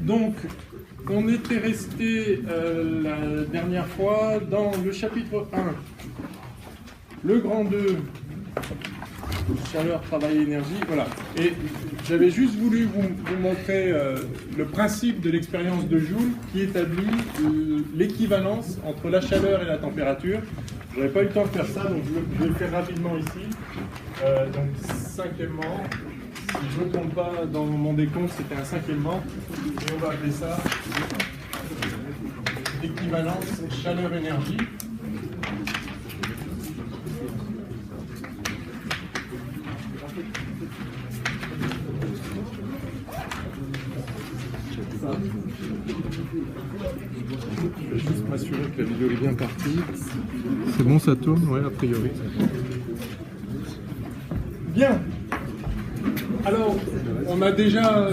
Donc, on était resté la dernière fois dans le chapitre 1, le grand 2, chaleur, travail, énergie, voilà. Et j'avais juste voulu vous montrer le principe de l'expérience de Joule qui établit l'équivalence entre la chaleur et la température. Je n'avais pas eu le temps de faire ça, donc je vais le faire rapidement ici. Donc, cinquièmement. Si je ne me trompe pas dans mon décompte, c'était un cinquièmement, et on va appeler ça l'équivalence chaleur-énergie. Je vais juste m'assurer que la vidéo est bien partie. C'est bon, ça tourne? Oui, a priori. Bien. Alors, on a déjà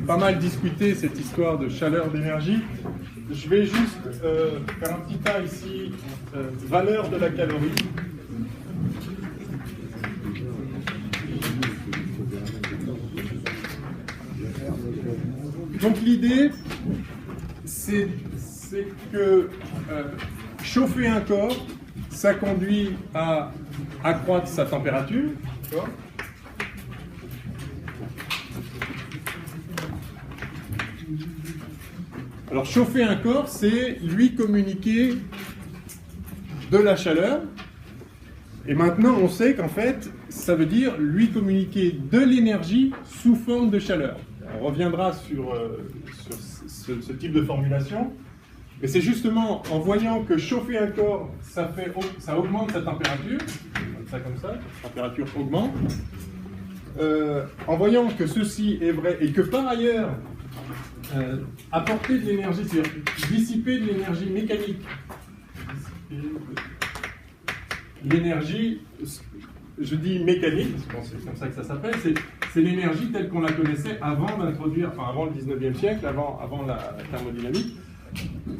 pas mal discuté cette histoire de chaleur, d'énergie. Je vais juste faire un petit tas ici, valeur de la calorie. Donc l'idée, c'est que chauffer un corps, ça conduit à accroître sa température. D'accord ? Alors, chauffer un corps, c'est lui communiquer de la chaleur. Et maintenant, on sait qu'en fait, ça veut dire lui communiquer de l'énergie sous forme de chaleur. On reviendra sur ce type de formulation. Mais c'est justement en voyant que chauffer un corps, ça augmente sa température. Comme ça, la température augmente. En voyant que ceci est vrai et que par ailleurs, apporter de l'énergie, c'est-à-dire dissiper de l'énergie mécanique. L'énergie, je dis mécanique, parce que c'est comme ça que ça s'appelle, c'est l'énergie telle qu'on la connaissait avant d'introduire, enfin avant le 19e siècle, avant la thermodynamique.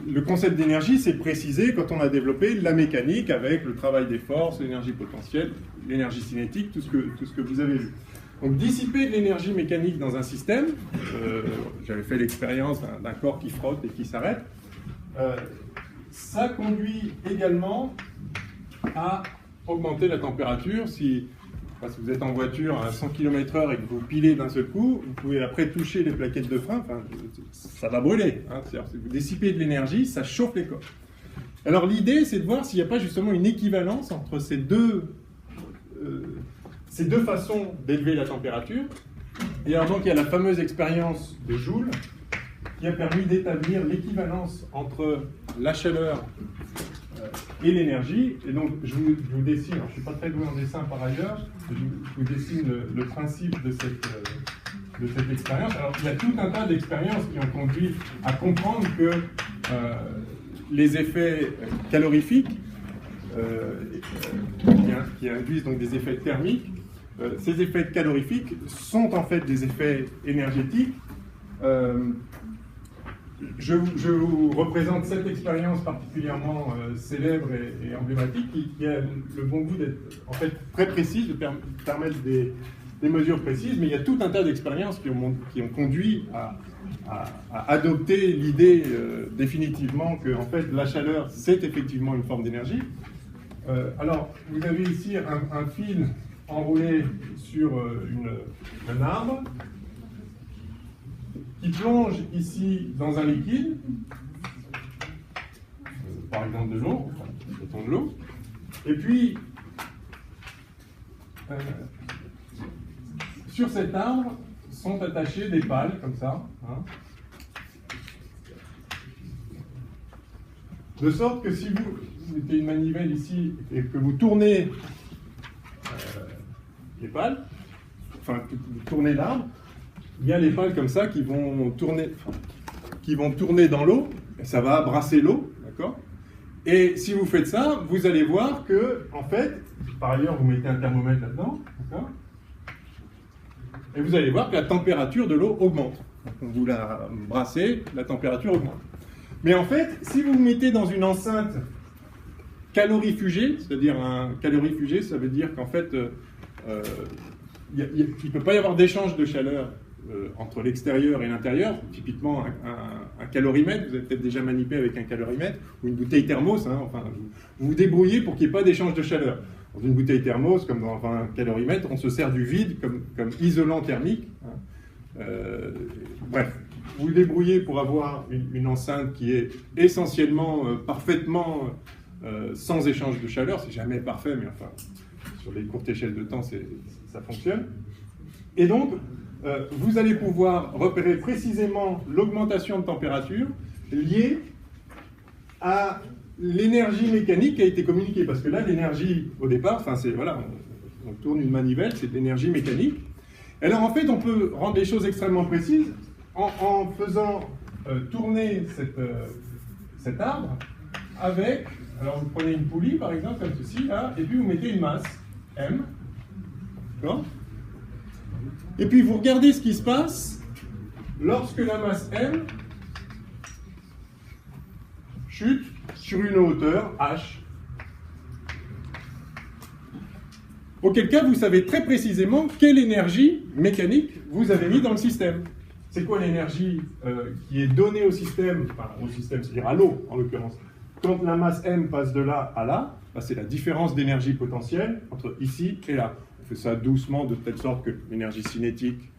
Le concept d'énergie, c'est précisé quand on a développé la mécanique avec le travail des forces, l'énergie potentielle, l'énergie cinétique, tout ce que vous avez vu. Donc dissiper de l'énergie mécanique dans un système, j'avais fait l'expérience d'un corps qui frotte et qui s'arrête, ça conduit également à augmenter la température. Parce que vous êtes en voiture à 100 km/h et que vous pilez d'un seul coup, vous pouvez après toucher les plaquettes de frein, ça va brûler. Hein, c'est-à-dire que vous dissipez de l'énergie, ça chauffe les corps. Alors l'idée, c'est de voir s'il n'y a pas justement une équivalence entre ces deux façons d'élever la température. Et alors donc il y a la fameuse expérience de Joule qui a permis d'établir l'équivalence entre la chaleur et l'énergie. Et donc je vous dessine, alors, je ne suis pas très doué en dessin par ailleurs, je vous dessine le principe de cette expérience. Alors il y a tout un tas d'expériences qui ont conduit à comprendre que les effets calorifiques qui induisent donc des effets thermiques, ces effets calorifiques sont en fait des effets énergétiques. Je vous représente cette expérience particulièrement célèbre et emblématique qui a le bon goût d'être en fait très précise, de permettre des mesures précises, mais il y a tout un tas d'expériences qui ont conduit à adopter l'idée définitivement que en fait, la chaleur, c'est effectivement une forme d'énergie. Alors, vous avez ici un fil enroulé sur un arbre qui plonge ici dans un liquide, par exemple de l'eau, mettons de l'eau, et puis sur cet arbre sont attachées des pales, comme ça, hein, de sorte que si vous mettez une manivelle ici et que vous tournez les pales, enfin, vous tournez l'arbre, il y a les pales comme ça qui vont tourner dans l'eau, et ça va brasser l'eau, d'accord? Et si vous faites ça, vous allez voir que, en fait, par ailleurs, vous mettez un thermomètre là-dedans, d'accord? Et vous allez voir que la température de l'eau augmente. Donc, vous la brassez, la température augmente. Mais en fait, si vous vous mettez dans une enceinte calorifugé, c'est-à-dire un calorifugé, ça veut dire qu'en fait, il ne peut pas y avoir d'échange de chaleur entre l'extérieur et l'intérieur. Typiquement, un calorimètre, vous avez peut-être déjà manipulé avec un calorimètre, ou une bouteille thermos, hein, enfin, vous vous débrouillez pour qu'il n'y ait pas d'échange de chaleur. Dans une bouteille thermos, comme dans un calorimètre, on se sert du vide comme isolant thermique. Hein. Bref, vous vous débrouillez pour avoir une enceinte qui est essentiellement, parfaitement sans échange de chaleur. C'est jamais parfait, mais enfin, sur les courtes échelles de temps, ça fonctionne. Et donc, vous allez pouvoir repérer précisément l'augmentation de température liée à l'énergie mécanique qui a été communiquée. Parce que là, l'énergie, au départ, enfin, c'est, voilà, on tourne une manivelle, c'est de l'énergie mécanique. Alors, en fait, on peut rendre les choses extrêmement précises en faisant tourner cet arbre avec, alors vous prenez une poulie, par exemple, comme ceci, là, et puis vous mettez une masse, M, d'accord ? Et puis vous regardez ce qui se passe lorsque la masse M chute sur une hauteur H. Auquel cas, vous savez très précisément quelle énergie mécanique vous avez mis dans le système. C'est quoi l'énergie qui est donnée au système, enfin au système, c'est-à-dire à l'eau en l'occurrence. Quand la masse M passe de là à là, c'est la différence d'énergie potentielle entre ici et là. On fait ça doucement de telle sorte que l'énergie cinétique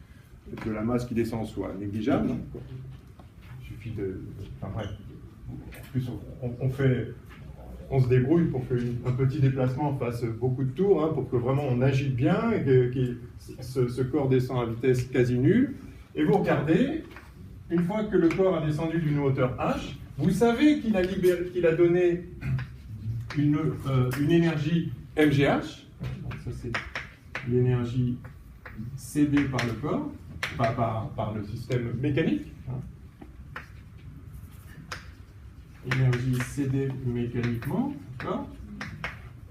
de la masse qui descend soit négligeable. Il suffit de... Enfin bref. En plus, on se débrouille pour qu'un petit déplacement fasse beaucoup de tours, hein, pour que vraiment on agite bien, et que ce corps descend à vitesse quasi nulle. Et vous regardez, une fois que le corps a descendu d'une hauteur h, vous savez qu'il a donné une énergie mgh. Donc ça c'est l'énergie cédée par le corps, pas par le système mécanique. Énergie cédée mécaniquement, d'accord,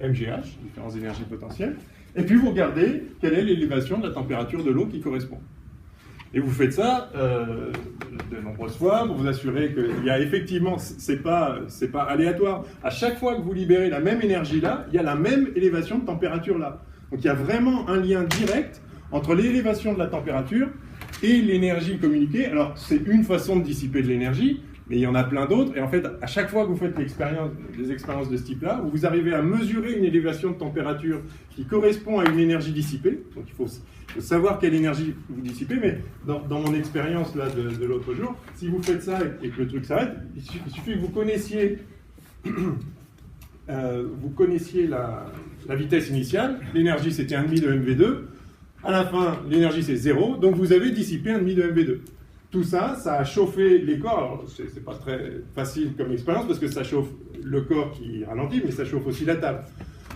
mgh, différence d'énergie potentielle. Et puis vous regardez quelle est l'élévation de la température de l'eau qui correspond. Et vous faites ça de nombreuses fois pour vous assurer qu'il y a effectivement, c'est pas aléatoire. À chaque fois que vous libérez la même énergie là, il y a la même élévation de température là. Donc il y a vraiment un lien direct entre l'élévation de la température et l'énergie communiquée. Alors c'est une façon de dissiper de l'énergie, mais il y en a plein d'autres. Et en fait, à chaque fois que vous faites des expériences de ce type-là, où vous arrivez à mesurer une élévation de température qui correspond à une énergie dissipée, donc il faut savoir quelle énergie vous dissipez, mais dans mon expérience là de l'autre jour, si vous faites ça et que le truc s'arrête, il suffit que vous connaissiez, la vitesse initiale, l'énergie c'était 1,5 de MV2, à la fin l'énergie c'est 0, donc vous avez dissipé 1,5 de MV2. Tout ça, ça a chauffé les corps. Alors, c'est pas très facile comme expérience parce que ça chauffe le corps qui ralentit, mais ça chauffe aussi la table.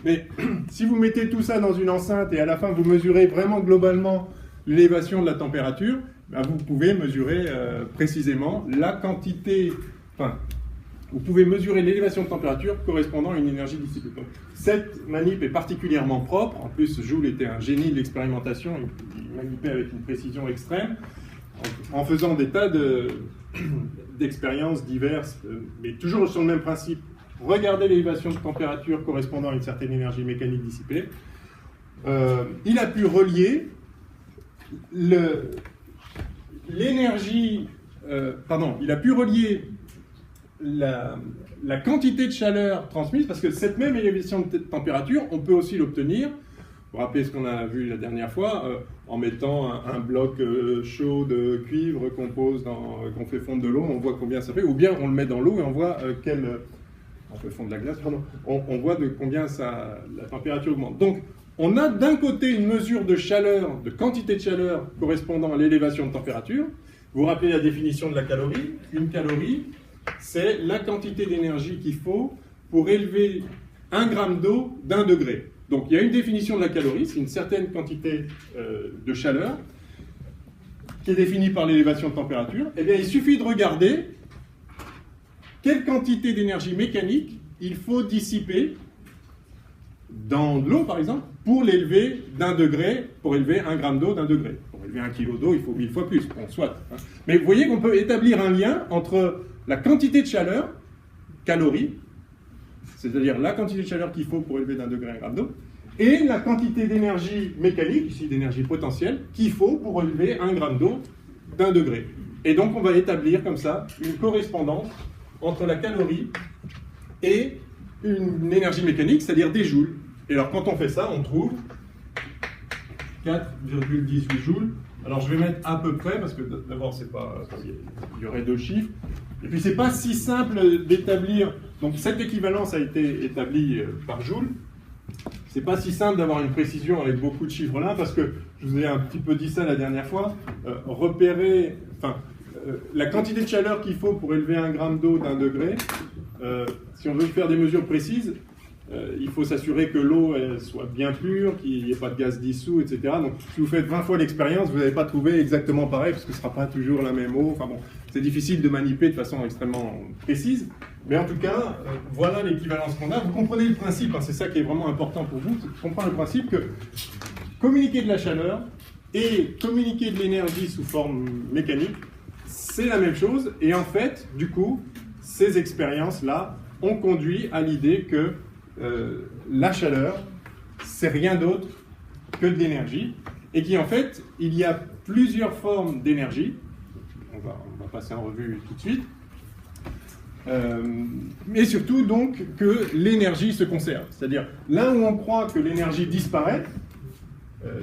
Mais si vous mettez tout ça dans une enceinte et à la fin vous mesurez vraiment globalement l'élévation de la température, ben vous pouvez mesurer précisément la quantité, enfin, vous pouvez mesurer l'élévation de température correspondant à une énergie dissipée. Donc, cette manip est particulièrement propre. En plus, Joule était un génie de l'expérimentation, il manipait avec une précision extrême, en faisant des tas d'expériences diverses, mais toujours sur le même principe. Regardez l'élévation de température correspondant à une certaine énergie mécanique dissipée. Il a pu relier la quantité de chaleur transmise, parce que cette même élévation de température, on peut aussi l'obtenir. Vous vous rappelez ce qu'on a vu la dernière fois, en mettant un bloc chaud de cuivre qu'on fait fondre de l'eau, on voit combien ça fait, ou bien on le met dans l'eau et on voit on fait fondre de la glace, pardon, on voit de combien la température augmente. Donc, on a d'un côté une mesure de chaleur, de quantité de chaleur correspondant à l'élévation de température. Vous vous rappelez la définition de la calorie? Une calorie, c'est la quantité d'énergie qu'il faut pour élever 1 gramme d'eau d'1 degré. Donc il y a une définition de la calorie, c'est une certaine quantité de chaleur qui est définie par l'élévation de température. Eh bien, il suffit de regarder quelle quantité d'énergie mécanique il faut dissiper dans de l'eau, par exemple, pour l'élever d'1 degré, pour élever 1 gramme d'eau d'1 degré. Pour élever 1 kilo d'eau, il faut 1000 fois plus, bon, soit. Hein. Mais vous voyez qu'on peut établir un lien entre la quantité de chaleur, calories, c'est-à-dire la quantité de chaleur qu'il faut pour élever d'un degré un gramme d'eau, et la quantité d'énergie mécanique, ici d'énergie potentielle, qu'il faut pour élever un gramme d'eau d'un degré. Et donc on va établir comme ça une correspondance entre la calorie et une énergie mécanique, c'est-à-dire des joules. Et alors quand on fait ça, on trouve 4,18 joules. Alors je vais mettre à peu près, parce que d'abord c'est pas, il y aurait deux chiffres. Et puis c'est pas si simple d'établir. Donc cette équivalence a été établie par joule. C'est pas si simple d'avoir une précision avec beaucoup de chiffres là, parce que je vous ai un petit peu dit ça la dernière fois. Repérer, la quantité de chaleur qu'il faut pour élever un gramme d'eau d'un degré. Si on veut faire des mesures précises, il faut s'assurer que l'eau soit bien pure, qu'il n'y ait pas de gaz dissous, etc. Donc, si vous faites 20 fois l'expérience, vous n'allez pas trouver exactement pareil, parce que ce ne sera pas toujours la même eau. Enfin bon, c'est difficile de manipuler de façon extrêmement précise. Mais en tout cas, voilà l'équivalence qu'on a. Vous comprenez le principe, hein, c'est ça qui est vraiment important pour vous, c'est de comprendre le principe que communiquer de la chaleur et communiquer de l'énergie sous forme mécanique, c'est la même chose. Et en fait, du coup, ces expériences-là ont conduit à l'idée que la chaleur, c'est rien d'autre que de l'énergie, et qu'en fait, il y a plusieurs formes d'énergie. On va passer en revue tout de suite. Mais surtout, donc, que l'énergie se conserve. C'est-à-dire, là où on croit que l'énergie disparaît,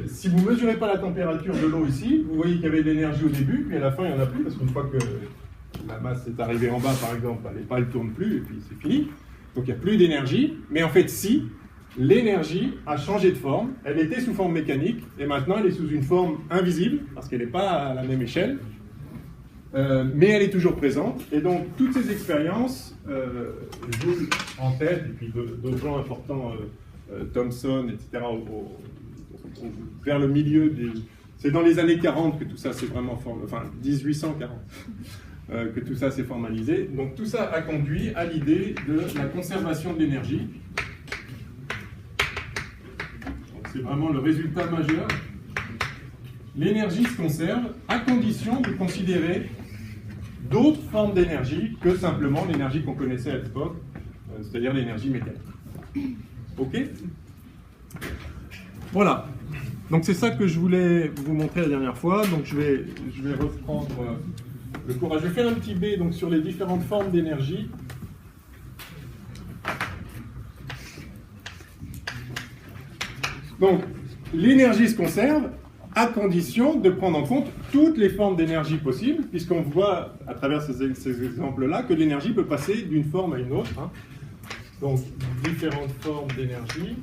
si vous ne mesurez pas la température de l'eau ici, vous voyez qu'il y avait de l'énergie au début, puis à la fin, il n'y en a plus, parce qu'une fois que la masse est arrivée en bas, par exemple, elle ne tourne plus, et puis c'est fini. Donc il n'y a plus d'énergie, mais en fait si, l'énergie a changé de forme, elle était sous forme mécanique, et maintenant elle est sous une forme invisible, parce qu'elle n'est pas à la même échelle, mais elle est toujours présente, et donc toutes ces expériences, Joule en tête, et puis d'autres gens importants, Thomson, etc., vers le milieu des... C'est dans les années 40 que tout ça s'est vraiment formé, enfin 1840. Que tout ça s'est formalisé. Donc tout ça a conduit à l'idée de la conservation de l'énergie. C'est vraiment le résultat majeur. L'énergie se conserve à condition de considérer d'autres formes d'énergie que simplement l'énergie qu'on connaissait à l'époque, c'est-à-dire l'énergie mécanique. Ok ? Voilà. Donc c'est ça que je voulais vous montrer la dernière fois. Donc je vais reprendre le cours. Je vais faire un petit B donc, sur les différentes formes d'énergie. Donc, l'énergie se conserve à condition de prendre en compte toutes les formes d'énergie possibles, puisqu'on voit à travers ces exemples-là que l'énergie peut passer d'une forme à une autre. Hein. Donc, différentes formes d'énergie.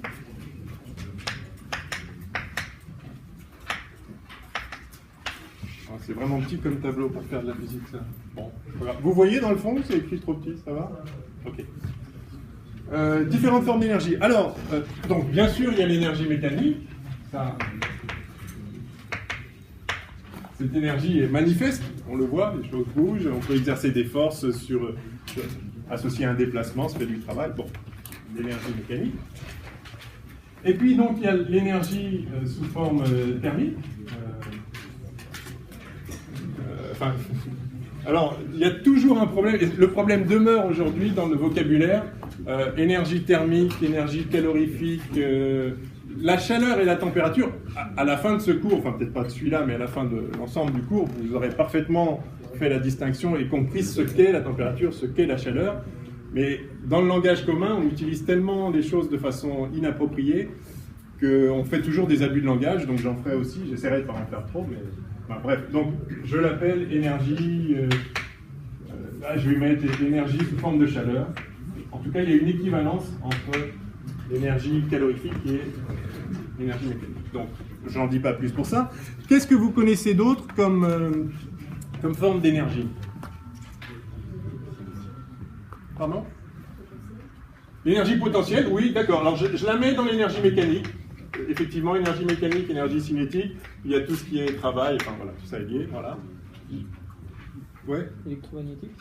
C'est vraiment petit comme tableau pour faire de la physique, ça. Bon, voilà. Vous voyez dans le fond, c'est écrit trop petit, ça va? Ok. Différentes formes d'énergie. Alors, donc bien sûr, il y a l'énergie mécanique. Ça, cette énergie est manifeste, on le voit, les choses bougent, on peut exercer des forces associées à un déplacement, ça fait du travail. Bon, l'énergie mécanique. Et puis donc, il y a l'énergie sous forme thermique. Alors, il y a toujours un problème, et le problème demeure aujourd'hui dans le vocabulaire, énergie thermique, énergie calorifique, la chaleur et la température, à la fin de ce cours, enfin peut-être pas de celui-là, mais à la fin de l'ensemble du cours, vous aurez parfaitement fait la distinction et compris ce qu'est la température, ce qu'est la chaleur, mais dans le langage commun, on utilise tellement les choses de façon inappropriée qu'on fait toujours des abus de langage, donc j'en ferai aussi, j'essaierai de ne pas en faire trop, mais... Enfin, bref, donc je l'appelle énergie, là je vais mettre l'énergie sous forme de chaleur. En tout cas, il y a une équivalence entre l'énergie calorifique et l'énergie mécanique. Donc, je n'en dis pas plus pour ça. Qu'est-ce que vous connaissez d'autre comme forme d'énergie? Pardon? L'énergie potentielle, oui, d'accord. Alors, je la mets dans l'énergie mécanique. Effectivement, énergie mécanique, énergie cinétique, il y a tout ce qui est travail, enfin voilà, tout ça est lié, voilà. Ouais. Électromagnétique.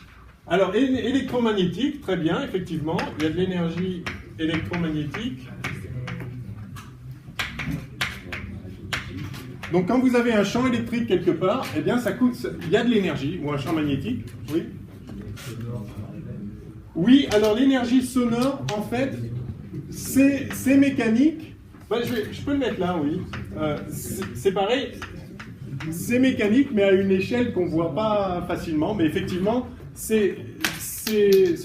Alors, électromagnétique, très bien, effectivement, il y a de l'énergie électromagnétique. Donc, quand vous avez un champ électrique quelque part, eh bien, il y a de l'énergie, ou un champ magnétique, oui. Oui, alors l'énergie sonore, en fait, c'est mécanique. Ben, je peux le mettre là, oui. C'est pareil, c'est mécanique, mais à une échelle qu'on ne voit pas facilement. Mais effectivement, ce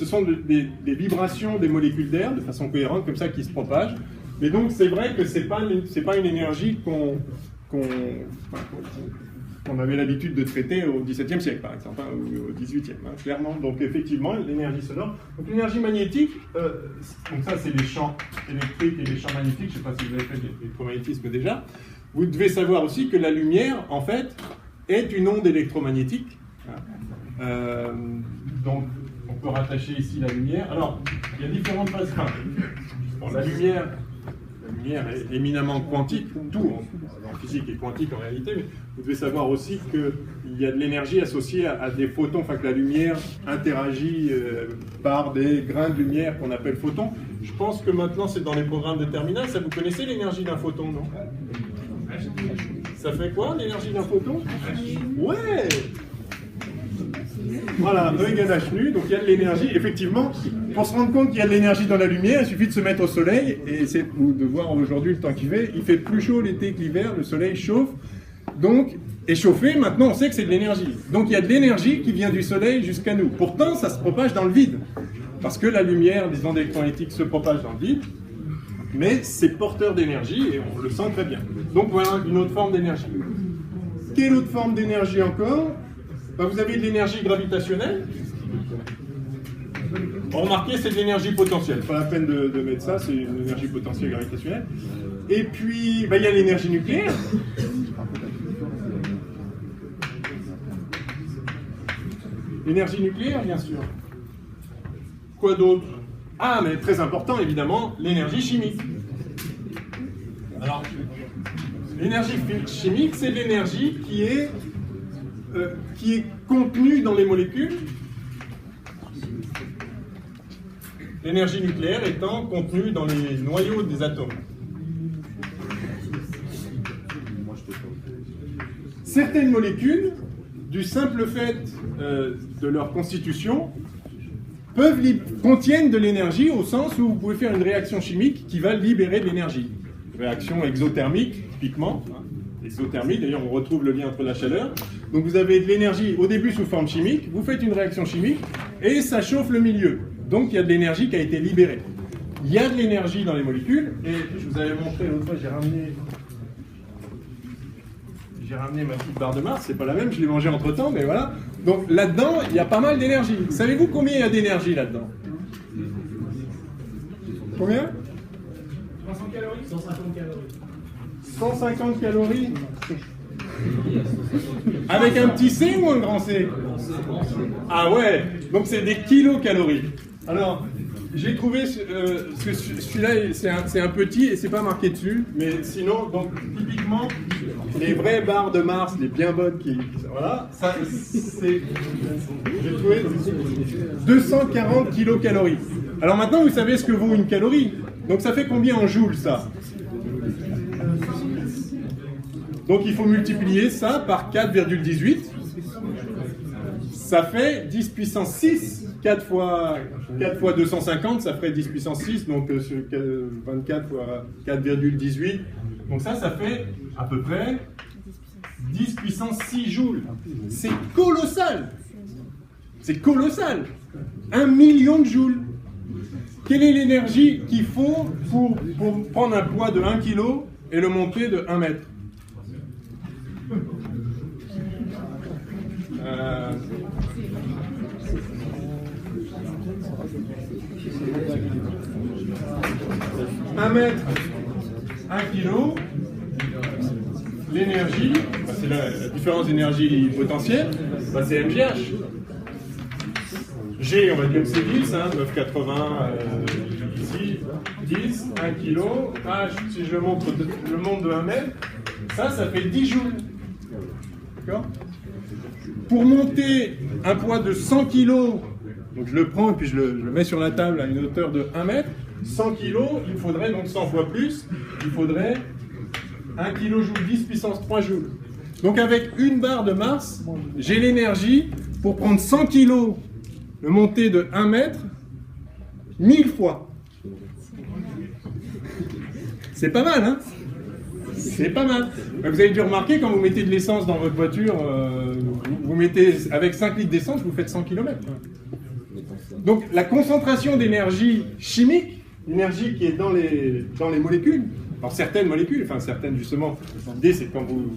sont des vibrations des molécules d'air de façon cohérente, comme ça, qui se propagent. Mais donc, c'est vrai que ce n'est pas une énergie qu'on avait l'habitude de traiter au XVIIe siècle, par exemple, hein, ou au XVIIIe, hein, clairement. Donc, effectivement, l'énergie sonore. Donc, l'énergie magnétique, donc ça, c'est les champs électriques et les champs magnétiques. Je ne sais pas si vous avez fait l'électromagnétisme déjà. Vous devez savoir aussi que la lumière, en fait, est une onde électromagnétique. Donc, on peut rattacher ici la lumière. Alors, il y a différentes phases. Bon, la lumière est éminemment quantique, tout en physique est quantique en réalité, mais vous devez savoir aussi qu'il y a de l'énergie associée à des photons, enfin que la lumière interagit par des grains de lumière qu'on appelle photons. Je pense que maintenant c'est dans les programmes de terminale. Ça, vous connaissez l'énergie d'un photon, non? Ça fait quoi l'énergie d'un photon? Ouais! Voilà, E égale H nu, donc il y a de l'énergie. Effectivement, pour se rendre compte qu'il y a de l'énergie dans la lumière, il suffit de se mettre au soleil, et c'est de voir aujourd'hui le temps qu'il fait. Il fait plus chaud l'été que l'hiver, le soleil chauffe. Donc, et chauffer, maintenant on sait que c'est de l'énergie. Donc il y a de l'énergie qui vient du soleil jusqu'à nous. Pourtant, ça se propage dans le vide. Parce que la lumière des ondes électromagnétiques se propage dans le vide, mais c'est porteur d'énergie, et on le sent très bien. Donc voilà une autre forme d'énergie. Quelle autre forme d'énergie encore? Ben, vous avez de l'énergie gravitationnelle. Remarquez, c'est de l'énergie potentielle. Pas la peine de mettre ça, c'est une énergie potentielle gravitationnelle. Et puis, ben, il y a l'énergie nucléaire. L'énergie nucléaire, bien sûr. Quoi d'autre? Ah, mais très important, évidemment, l'énergie chimique. Alors, l'énergie chimique, c'est l'énergie qui est contenue dans les molécules. L'énergie nucléaire étant contenue dans les noyaux des atomes. Certaines molécules, du simple fait de leur constitution, contiennent de l'énergie au sens où vous pouvez faire une réaction chimique qui va libérer de l'énergie. Réaction exothermique, typiquement. Exothermie, d'ailleurs on retrouve le lien entre la chaleur. Donc vous avez de l'énergie au début sous forme chimique, vous faites une réaction chimique et ça chauffe le milieu. Donc il y a de l'énergie qui a été libérée. Il y a de l'énergie dans les molécules, et je vous avais montré l'autre fois, j'ai ramené ma petite barre de Mars, c'est pas la même, je l'ai mangée entre temps, mais voilà. Donc là-dedans, il y a pas mal d'énergie. Savez-vous combien il y a d'énergie là-dedans? Combien? 300 calories. 150 calories. 150 calories. Avec un petit C ou un grand C? Ah ouais, donc c'est des kilocalories. Alors, j'ai trouvé, celui-là c'est un petit et c'est pas marqué dessus, mais sinon, donc typiquement, les vraies barres de Mars, les bien bonnes voilà, ça c'est, j'ai trouvé 240 kilocalories. Alors maintenant, vous savez ce que vaut une calorie. Donc ça fait combien en joules, ça? Donc il faut multiplier ça par 4,18. Ça fait 10 puissance 6. 4 fois 250, ça ferait 10 puissance 6. Donc 24 fois 4,18. Donc ça fait à peu près 10 puissance 6 joules. C'est colossal. C'est colossal. 1 million de joules. Quelle est l'énergie qu'il faut pour prendre un poids de 1 kg et le monter de 1 mètre? Un mètre, 1 kilo, l'énergie, bah c'est la différence d'énergie potentielle, bah c'est MGH. G, on va dire que c'est 10, hein, 9,80 ici, 10, 1 kg, H, si je le monte de 1 mètre, ça fait 10 joules. D'accord? Pour monter un poids de 100 kg, donc je le prends et puis je le mets sur la table à une hauteur de 1 mètre, 100 kg, il faudrait donc 100 fois plus, il faudrait 1 kJ 10 puissance 3 joules. Donc avec une barre de Mars, j'ai l'énergie pour prendre 100 kg, le monter de 1 mètre 1000 fois. C'est pas mal, hein? C'est pas mal. Vous avez dû remarquer, quand vous mettez de l'essence dans votre voiture, vous mettez, avec 5 litres d'essence, vous faites 100 km. Donc la concentration d'énergie chimique, l'énergie qui est dans les molécules, alors certaines molécules, enfin certaines justement, l'idée c'est que quand vous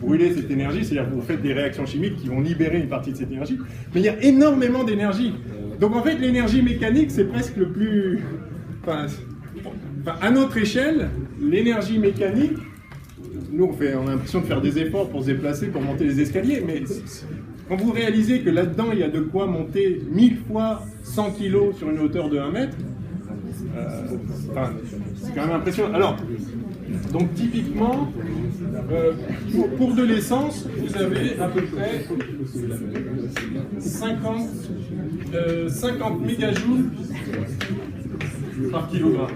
brûlez cette énergie, c'est-à-dire que vous faites des réactions chimiques qui vont libérer une partie de cette énergie, mais il y a énormément d'énergie. Donc en fait l'énergie mécanique c'est presque le plus... Enfin, à notre échelle, l'énergie mécanique, nous on a l'impression de faire des efforts pour se déplacer, pour monter les escaliers, mais quand vous réalisez que là-dedans il y a de quoi monter 1000 fois 100 kg sur une hauteur de 1 mètre, c'est quand même impressionnant. Alors, donc typiquement, pour de l'essence, vous avez à peu près 50 mégajoules par kilogramme.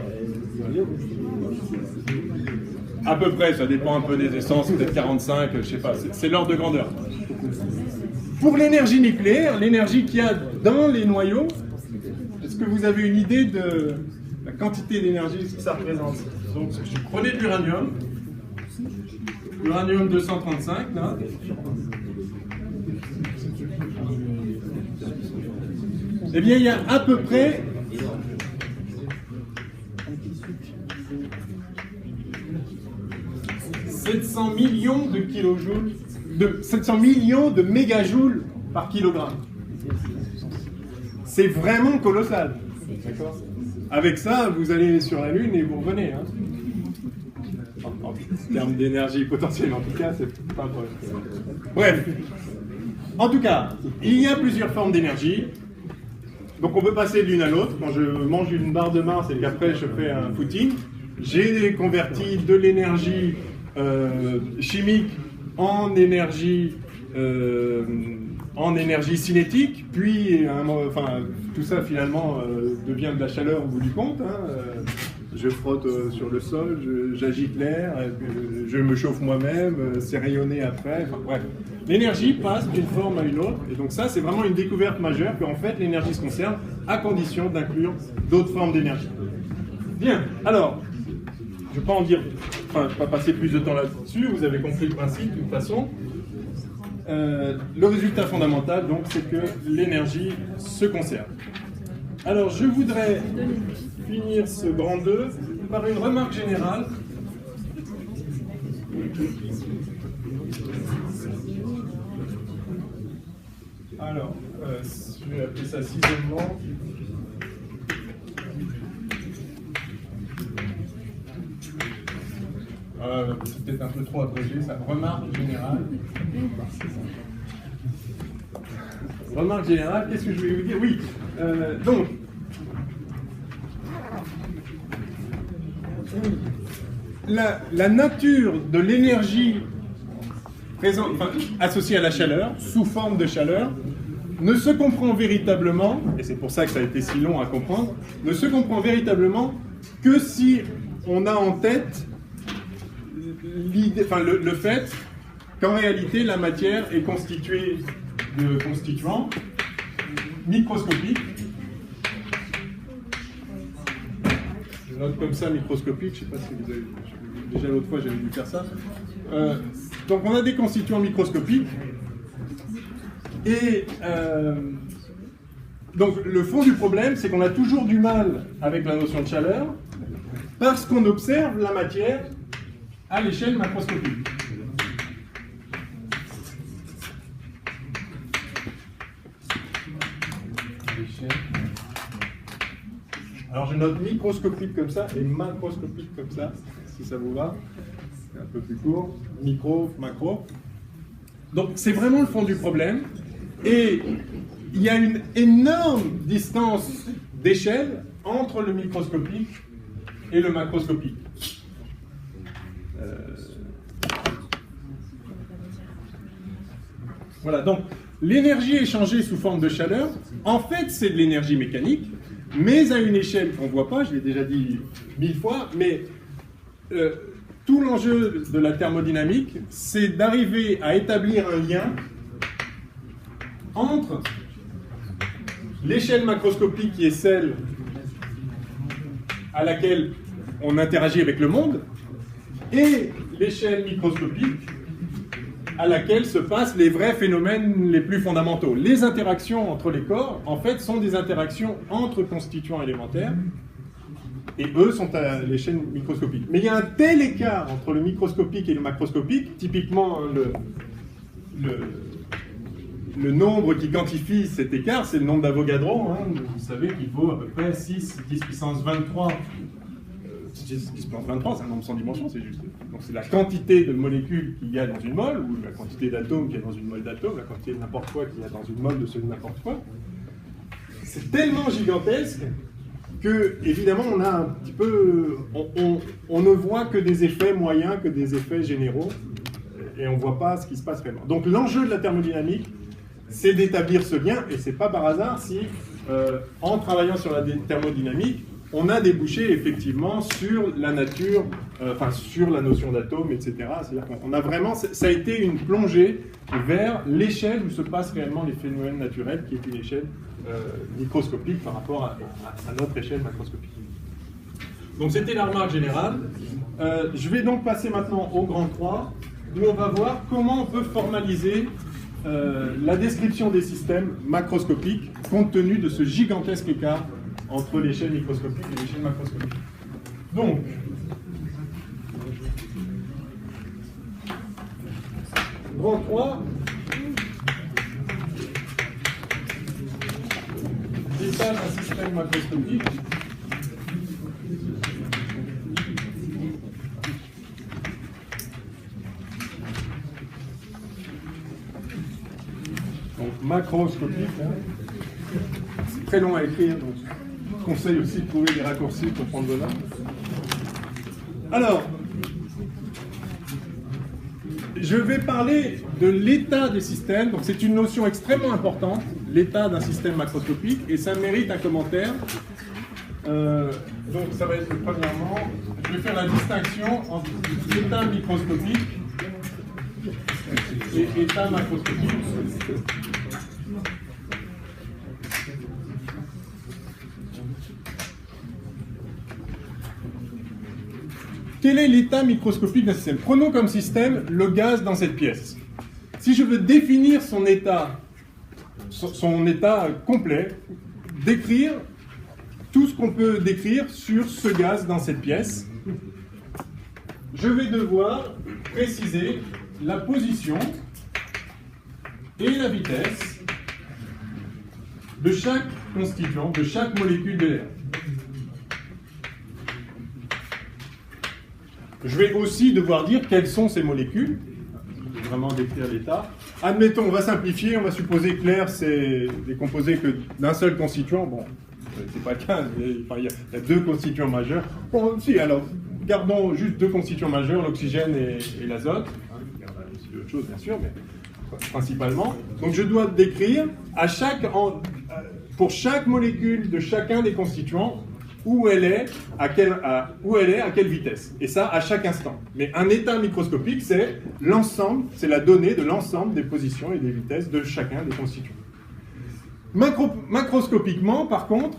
À peu près, ça dépend un peu des essences, peut-être 45, je sais pas, c'est l'ordre de grandeur. Pour l'énergie nucléaire, l'énergie qu'il y a dans les noyaux, est-ce que vous avez une idée de la quantité d'énergie que ça représente? Donc, prenez de l'uranium, uranium 235, là. Eh bien, il y a à peu près 700 millions de kilojoules, 700 millions de mégajoules par kilogramme. C'est vraiment colossal. D'accord ? Avec ça, vous allez sur la Lune et vous revenez. Hein. En termes d'énergie potentielle, en tout cas, c'est pas vrai. Bref. En tout cas, il y a plusieurs formes d'énergie. Donc on peut passer de l'une à l'autre. Quand je mange une barre de Mars et qu'après je fais un footing, j'ai converti de l'énergie chimique en énergie cinétique, puis tout ça finalement devient de la chaleur au bout du compte. Hein. Je frotte sur le sol, j'agite l'air, je me chauffe moi-même, c'est rayonné après. Enfin, bref, l'énergie passe d'une forme à une autre, et donc ça c'est vraiment une découverte majeure qu'en fait l'énergie se conserve à condition d'inclure d'autres formes d'énergie. Bien, alors, je ne vais pas passer plus de temps là-dessus, vous avez compris le principe de toute façon. Le résultat fondamental, donc, c'est que l'énergie se conserve. Alors, je voudrais finir ce grand 2 par une remarque générale. Alors, je vais appeler ça ciselement. C'est peut-être un peu trop abrégé, ça. Remarque générale. Remarque générale, qu'est-ce que je voulais vous dire? Oui, donc, la nature de l'énergie associée à la chaleur, sous forme de chaleur, ne se comprend véritablement, et c'est pour ça que ça a été si long à comprendre, ne se comprend véritablement que si on a en tête le fait qu'en réalité la matière est constituée de constituants microscopiques. Je note comme ça microscopique, je ne sais pas si vous avez... Déjà l'autre fois j'avais dû faire ça. Donc on a des constituants microscopiques et donc le fond du problème c'est qu'on a toujours du mal avec la notion de chaleur parce qu'on observe la matière à l'échelle macroscopique. Alors je note microscopique comme ça et macroscopique comme ça, si ça vous va. C'est un peu plus court. Micro, macro. Donc c'est vraiment le fond du problème. Et il y a une énorme distance d'échelle entre le microscopique et le macroscopique. Voilà, donc l'énergie échangée sous forme de chaleur, en fait c'est de l'énergie mécanique, mais à une échelle qu'on ne voit pas, je l'ai déjà dit 1000 fois, mais tout l'enjeu de la thermodynamique, c'est d'arriver à établir un lien entre l'échelle macroscopique qui est celle à laquelle on interagit avec le monde, et l'échelle microscopique à laquelle se passent les vrais phénomènes les plus fondamentaux. Les interactions entre les corps, en fait, sont des interactions entre constituants élémentaires, et eux sont à l'échelle microscopique. Mais il y a un tel écart entre le microscopique et le macroscopique, typiquement le nombre qui quantifie cet écart, c'est le nombre d'Avogadro. Hein. Vous savez qu'il vaut à peu près 6, 10 puissance 23. 10 puissance 23, c'est un nombre sans dimension, c'est juste. Donc c'est la quantité de molécules qu'il y a dans une mole, ou la quantité d'atomes qu'il y a dans une mole d'atomes, la quantité de n'importe quoi qu'il y a dans une mole de ce n'importe quoi. C'est tellement gigantesque que, évidemment, on a un petit peu... On ne voit que des effets moyens, que des effets généraux, et on ne voit pas ce qui se passe réellement. Donc l'enjeu de la thermodynamique, c'est d'établir ce lien, et ce n'est pas par hasard si, en travaillant sur la thermodynamique, on a débouché effectivement sur la nature, sur la notion d'atome, etc. C'est-à-dire qu'on a vraiment, ça a été une plongée vers l'échelle où se passent réellement les phénomènes naturels, qui est une échelle microscopique par rapport à notre échelle macroscopique. Donc c'était la remarque générale. Je vais donc passer maintenant au grand 3, où on va voir comment on peut formaliser la description des systèmes macroscopiques compte tenu de ce gigantesque écart entre l'échelle microscopique et l'échelle macroscopique. Donc, grand 3, l'état d'un système macroscopique. Donc, macroscopique, hein. C'est très long à écrire, donc je conseille aussi de trouver des raccourcis pour prendre de là. Alors, je vais parler de l'état des systèmes. Donc c'est une notion extrêmement importante, l'état d'un système macroscopique, et ça mérite un commentaire. Donc ça va être premièrement, je vais faire la distinction entre état microscopique et état macroscopique. Quel est l'état microscopique d'un système? Prenons comme système le gaz dans cette pièce. Si je veux définir son état complet, décrire tout ce qu'on peut décrire sur ce gaz dans cette pièce, je vais devoir préciser la position et la vitesse de chaque constituant, de chaque molécule de l'air. Je vais aussi devoir dire quelles sont ces molécules, vraiment décrire l'état. Admettons, on va simplifier, on va supposer que l'air c'est décomposé que d'un seul constituant. Bon, c'est pas le cas, il y a deux constituants majeurs. Bon, si, alors, gardons juste deux constituants majeurs, l'oxygène et l'azote. Il y en a aussi d'autres choses, bien sûr, mais principalement. Donc je dois décrire pour chaque molécule de chacun des constituants, où elle est, à quelle vitesse. Et ça, à chaque instant. Mais un état microscopique, c'est l'ensemble, c'est la donnée de l'ensemble des positions et des vitesses de chacun des constituants. Macroscopiquement, par contre,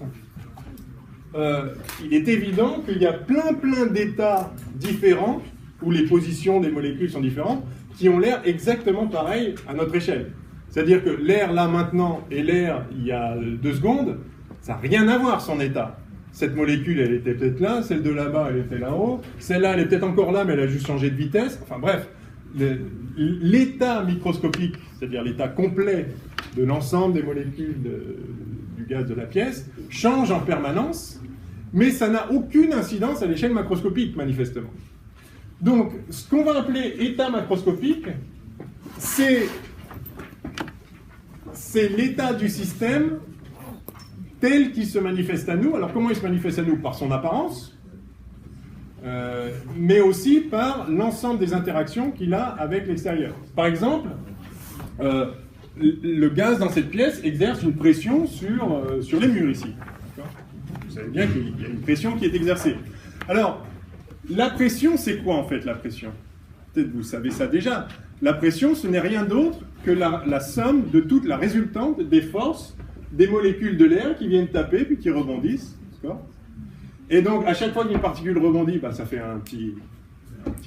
il est évident qu'il y a plein d'états différents, où les positions des molécules sont différentes, qui ont l'air exactement pareil à notre échelle. C'est-à-dire que l'air là maintenant et l'air il y a 2 secondes, ça n'a rien à voir son état. Cette molécule, elle était peut-être là, celle de là-bas, elle était là-haut, celle-là, elle est peut-être encore là, mais elle a juste changé de vitesse. Enfin bref, l'état microscopique, c'est-à-dire l'état complet de l'ensemble des molécules du gaz de la pièce, change en permanence, mais ça n'a aucune incidence à l'échelle macroscopique, manifestement. Donc, ce qu'on va appeler état macroscopique, c'est l'état du système tel qu'il se manifeste à nous. Alors comment il se manifeste à nous? Par son apparence, mais aussi par l'ensemble des interactions qu'il a avec l'extérieur. Par exemple, le gaz dans cette pièce exerce une pression sur les murs ici. Vous savez bien qu'il y a une pression qui est exercée. Alors, la pression, c'est quoi en fait la pression? Peut-être vous savez ça déjà. La pression, ce n'est rien d'autre que la somme de toute la résultante des forces des molécules de l'air qui viennent taper puis qui rebondissent. Et donc, à chaque fois qu'une particule rebondit, bah, ça fait un petit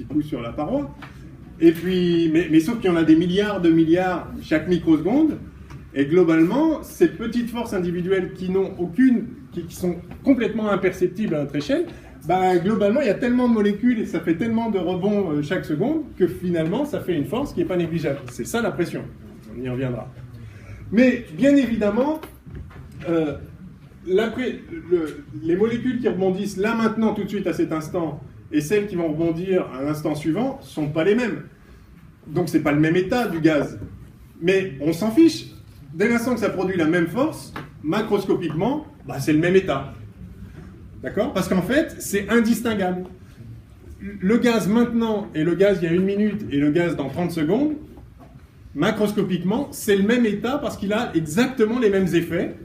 coup sur la paroi. Et puis, mais sauf qu'il y en a des milliards de milliards chaque microseconde. Et globalement, ces petites forces individuelles qui n'ont aucune, qui sont complètement imperceptibles à notre échelle, bah, globalement, il y a tellement de molécules et ça fait tellement de rebonds chaque seconde que finalement, ça fait une force qui n'est pas négligeable. C'est ça la pression. On y reviendra. Mais bien évidemment, les molécules qui rebondissent là maintenant, tout de suite, à cet instant, et celles qui vont rebondir à l'instant suivant, ne sont pas les mêmes. Donc, ce n'est pas le même état du gaz. Mais on s'en fiche. Dès l'instant que ça produit la même force, macroscopiquement, bah, c'est le même état. D'accord? Parce qu'en fait, c'est indistinguable. Le gaz maintenant et le gaz il y a 1 minute et le gaz dans 30 secondes, macroscopiquement, c'est le même état parce qu'il a exactement les mêmes effets.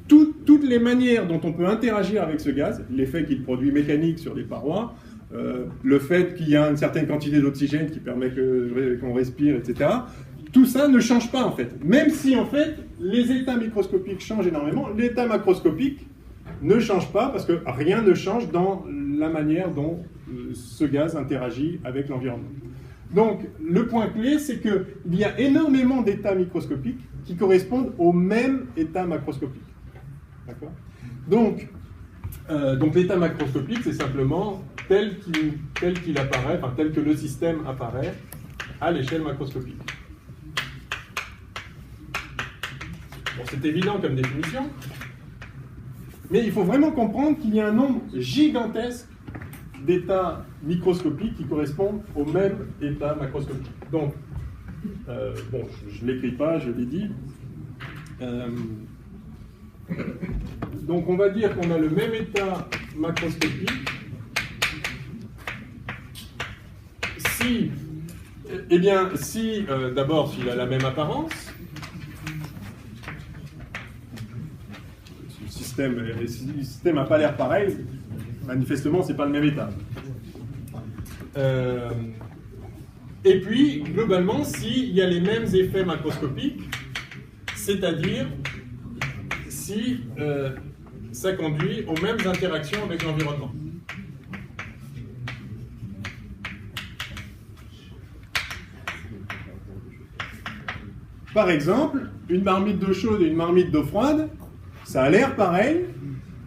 Toutes les manières dont on peut interagir avec ce gaz, l'effet qu'il produit mécanique sur les parois, le fait qu'il y a une certaine quantité d'oxygène qui permet qu'on respire, etc., tout ça ne change pas en fait. Même si en fait, les états microscopiques changent énormément, l'état macroscopique ne change pas parce que rien ne change dans la manière dont ce gaz interagit avec l'environnement. Donc, le point clé, c'est qu'il y a énormément d'états microscopiques qui correspondent au même état macroscopique. D'accord ? Donc l'état macroscopique, c'est simplement tel qu'il apparaît, enfin tel que le système apparaît à l'échelle macroscopique. Bon, c'est évident comme définition, mais il faut vraiment comprendre qu'il y a un nombre gigantesque d'états microscopiques qui correspondent au même état macroscopique. Donc, bon, je ne l'écris pas, je l'ai dit. Donc, on va dire qu'on a le même état macroscopique si, d'abord, s'il a la même apparence. Si le système n'a pas l'air pareil, manifestement, ce n'est pas le même état. Et puis, globalement, s'il y a les mêmes effets macroscopiques, c'est-à-dire si ça conduit aux mêmes interactions avec l'environnement. Par exemple, une marmite d'eau chaude et une marmite d'eau froide, ça a l'air pareil,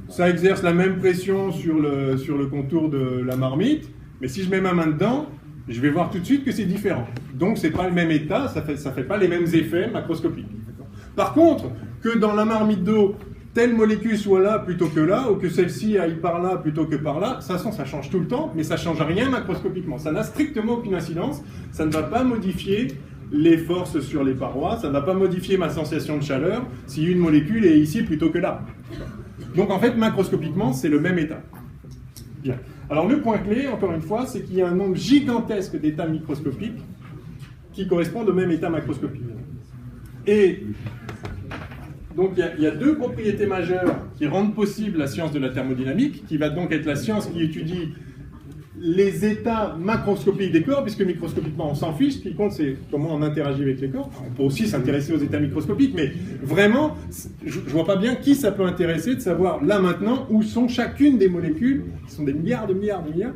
ça exerce la même pression sur le contour de la marmite, mais si je mets ma main dedans, je vais voir tout de suite que c'est différent. Donc c'est pas le même état, ça fait pas les mêmes effets macroscopiques. Par contre, que dans la marmite d'eau, telle molécule soit là plutôt que là, ou que celle-ci aille par là plutôt que par là, ça change tout le temps, mais ça change rien macroscopiquement. Ça n'a strictement aucune incidence, ça ne va pas modifier les forces sur les parois, ça ne va pas modifier ma sensation de chaleur si une molécule est ici plutôt que là. Donc en fait, macroscopiquement, c'est le même état. Bien. Alors le point clé, encore une fois, c'est qu'il y a un nombre gigantesque d'états microscopiques qui correspondent au même état macroscopique. Et donc il y a deux propriétés majeures qui rendent possible la science de la thermodynamique, qui va donc être la science qui étudie les états macroscopiques des corps, puisque microscopiquement on s'en fiche, ce qui compte c'est comment on interagit avec les corps. On peut aussi s'intéresser aux états microscopiques, mais vraiment, je ne vois pas bien qui ça peut intéresser de savoir là maintenant où sont chacune des molécules, qui sont des milliards de milliards de milliards,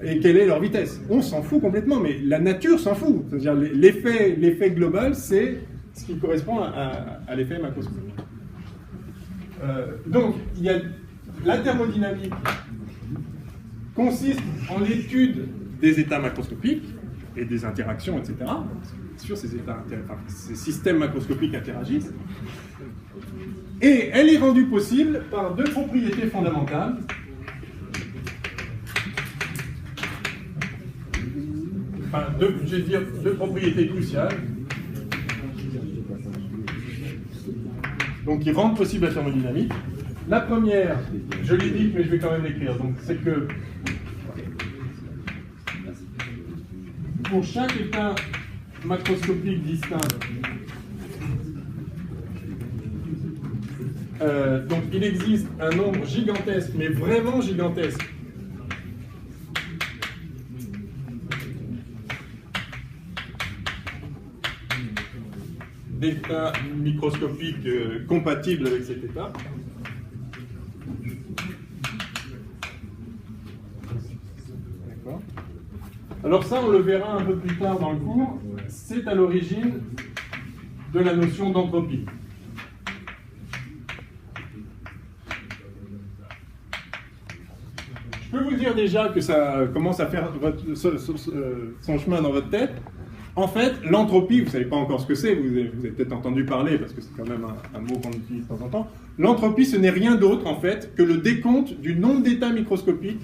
et quelle est leur vitesse. On s'en fout complètement, mais la nature s'en fout. C'est-à-dire l'effet global, c'est ce qui correspond à l'effet macroscopique. Donc, il y a la thermodynamique consiste en l'étude des états macroscopiques et des interactions, etc. Bien sûr, ces systèmes macroscopiques interagissent. Et elle est rendue possible par deux propriétés fondamentales. Enfin, je vais dire deux propriétés cruciales. Donc, qui rendent possible la thermodynamique. La première, je l'ai dit, mais je vais quand même l'écrire. Donc, c'est que pour chaque état macroscopique distinct, donc il existe un nombre gigantesque, mais vraiment gigantesque, d'états microscopiques compatibles avec cet état. Alors ça, on le verra un peu plus tard dans le cours, c'est à l'origine de la notion d'entropie. Je peux vous dire déjà que ça commence à faire son chemin dans votre tête. En fait, l'entropie, vous ne savez pas encore ce que c'est, vous avez peut-être entendu parler, parce que c'est quand même un mot qu'on utilise de temps en temps. L'entropie, ce n'est rien d'autre, en fait, que le décompte du nombre d'états microscopiques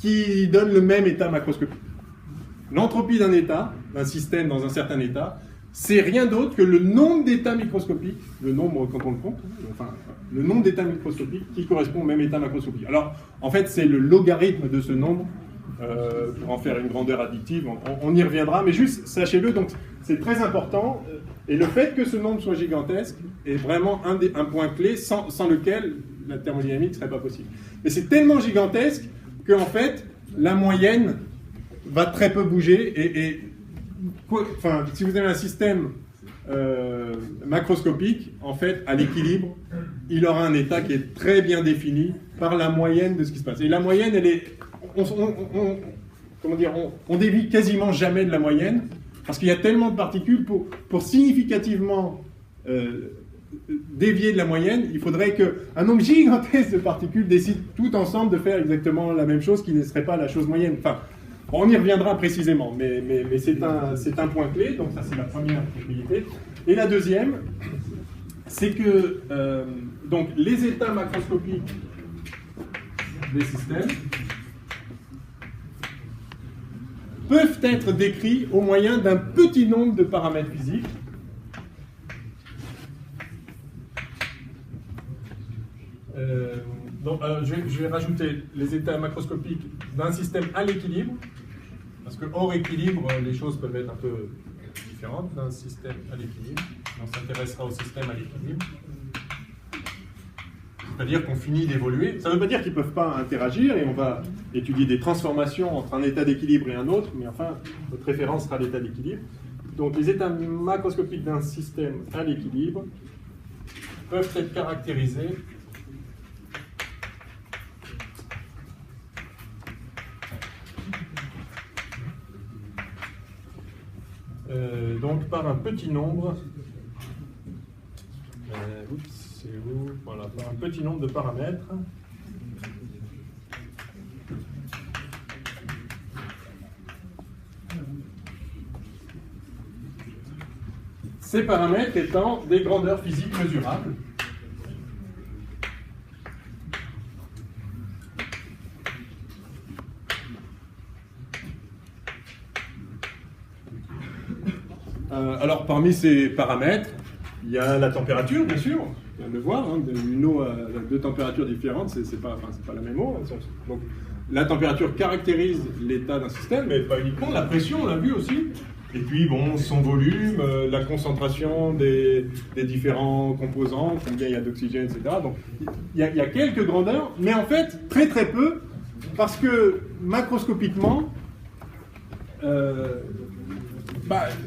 qui donne le même état macroscopique. L'entropie d'un état, d'un système dans un certain état, c'est rien d'autre que le nombre d'états microscopiques, le nombre quand on le compte, enfin, le nombre d'états microscopiques qui correspond au même état macroscopique. Alors, en fait, c'est le logarithme de ce nombre, pour en faire une grandeur additive, on y reviendra, mais juste, sachez-le, donc c'est très important, et le fait que ce nombre soit gigantesque est vraiment un point clé sans lequel la thermodynamique ne serait pas possible. Mais c'est tellement gigantesque qu'en fait, la moyenne va très peu bouger, enfin, si vous avez un système macroscopique, en fait, à l'équilibre, il aura un état qui est très bien défini par la moyenne de ce qui se passe. Et la moyenne, elle est... on dévie quasiment jamais de la moyenne, parce qu'il y a tellement de particules, pour significativement dévier de la moyenne, il faudrait qu'un nombre gigantesque de particules décide tout ensemble de faire exactement la même chose qui ne serait pas la chose moyenne. Enfin, on y reviendra précisément, mais c'est un point clé, donc ça c'est la première propriété. Et la deuxième, c'est que donc, les états macroscopiques des systèmes peuvent être décrits au moyen d'un petit nombre de paramètres physiques. Je vais rajouter les états macroscopiques d'un système à l'équilibre, parce que hors équilibre, les choses peuvent être un peu différentes d'un système à l'équilibre. On s'intéressera au système à l'équilibre. C'est-à-dire qu'on finit d'évoluer. Ça ne veut pas dire qu'ils ne peuvent pas interagir, et on va étudier des transformations entre un état d'équilibre et un autre, mais enfin, notre référence sera l'état d'équilibre. Donc les états macroscopiques d'un système à l'équilibre peuvent être caractérisés donc par un petit nombre, voilà, par un petit nombre de paramètres. Ces paramètres étant des grandeurs physiques mesurables. Alors, parmi ces paramètres, il y a la température, bien sûr, on vient de le voir, hein, une eau à deux températures différentes, c'est pas la même eau. Donc, la température caractérise l'état d'un système, mais pas uniquement, la pression, on l'a vu aussi. Et puis, bon, son volume, la concentration des différents composants, combien il y a d'oxygène, etc. Donc, il y a quelques grandeurs, mais en fait, très très peu, parce que macroscopiquement,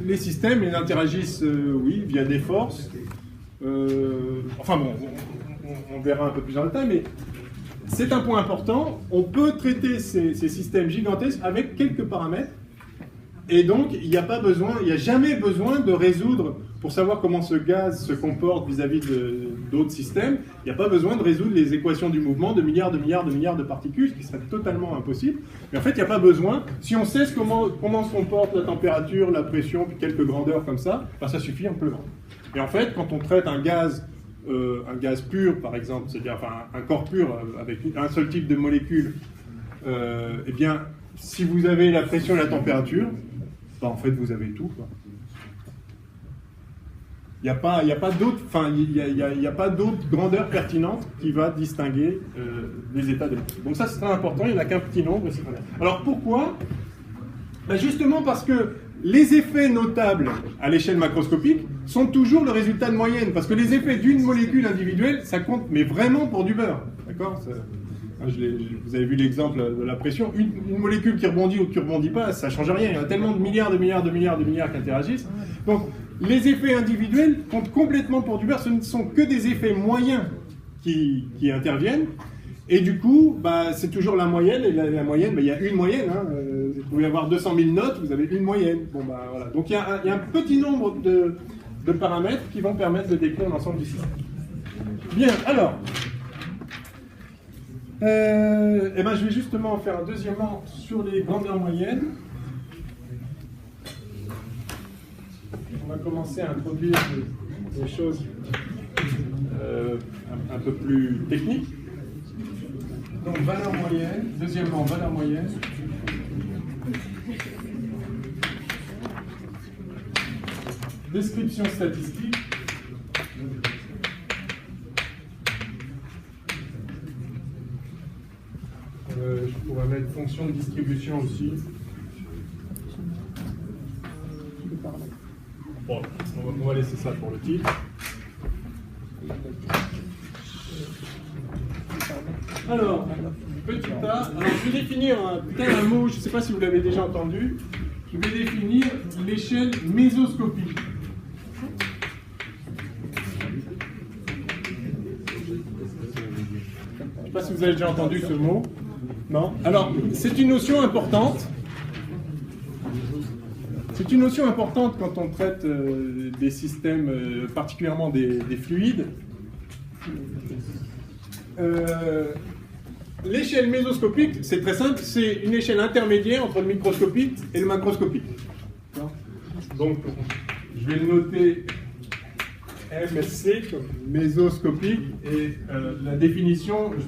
les systèmes, ils interagissent, oui, via des forces. Enfin bon, on verra un peu plus dans le détail, mais c'est un point important. On peut traiter ces systèmes gigantesques avec quelques paramètres. Et donc, il n'y a jamais besoin de résoudre, pour savoir comment ce gaz se comporte vis-à-vis d'autres systèmes, il n'y a pas besoin de résoudre les équations du mouvement de milliards de particules, ce qui serait totalement impossible. Mais en fait, il n'y a pas besoin. Si on sait comment se comporte la température, la pression, puis quelques grandeurs comme ça, ça suffit amplement. Et en fait, quand on traite un gaz pur, par exemple, c'est-à-dire un corps pur avec un seul type de molécule, eh bien, si vous avez la pression et la température, en fait, vous avez tout, quoi. Il n'y a pas d'autre grandeur pertinente qui va distinguer les états de l'état. Donc ça, c'est très important, il n'y en a qu'un petit nombre. Alors pourquoi ? Justement parce que les effets notables à l'échelle macroscopique sont toujours le résultat de moyenne, parce que les effets d'une molécule individuelle, ça compte, mais vraiment pour du beurre. D'accord ? Vous avez vu l'exemple de la pression. Une molécule qui rebondit ou qui ne rebondit pas, ça ne change rien. Il y a tellement de milliards qui interagissent. Donc, les effets individuels comptent complètement pour du beurre. Ce ne sont que des effets moyens qui interviennent. Et du coup, c'est toujours la moyenne. Et la moyenne, il y a une moyenne. pouvez avoir 200 000 notes, vous avez une moyenne. Bon, bah, voilà. Donc il y a un petit nombre de paramètres qui vont permettre de décrire l'ensemble du système. Bien, alors, je vais justement faire un deuxièmement sur les grandeurs moyennes. On va commencer à introduire des choses un peu plus techniques. Donc, valeur moyenne, deuxièmement, valeur moyenne. Description statistique. Je pourrais mettre fonction de distribution aussi. Bon, on va laisser ça pour le titre. Alors, petit a. Alors, je vais définir peut-être un mot, je ne sais pas si vous l'avez déjà entendu. Je vais définir l'échelle mésoscopique. Je ne sais pas si vous avez déjà entendu ce mot. Non? Alors, c'est une notion importante. C'est une notion importante quand on traite des systèmes, particulièrement des fluides. L'échelle mésoscopique, c'est très simple, c'est une échelle intermédiaire entre le microscopique et le macroscopique. Donc, je vais le noter MSC, comme mésoscopique, et la définition, je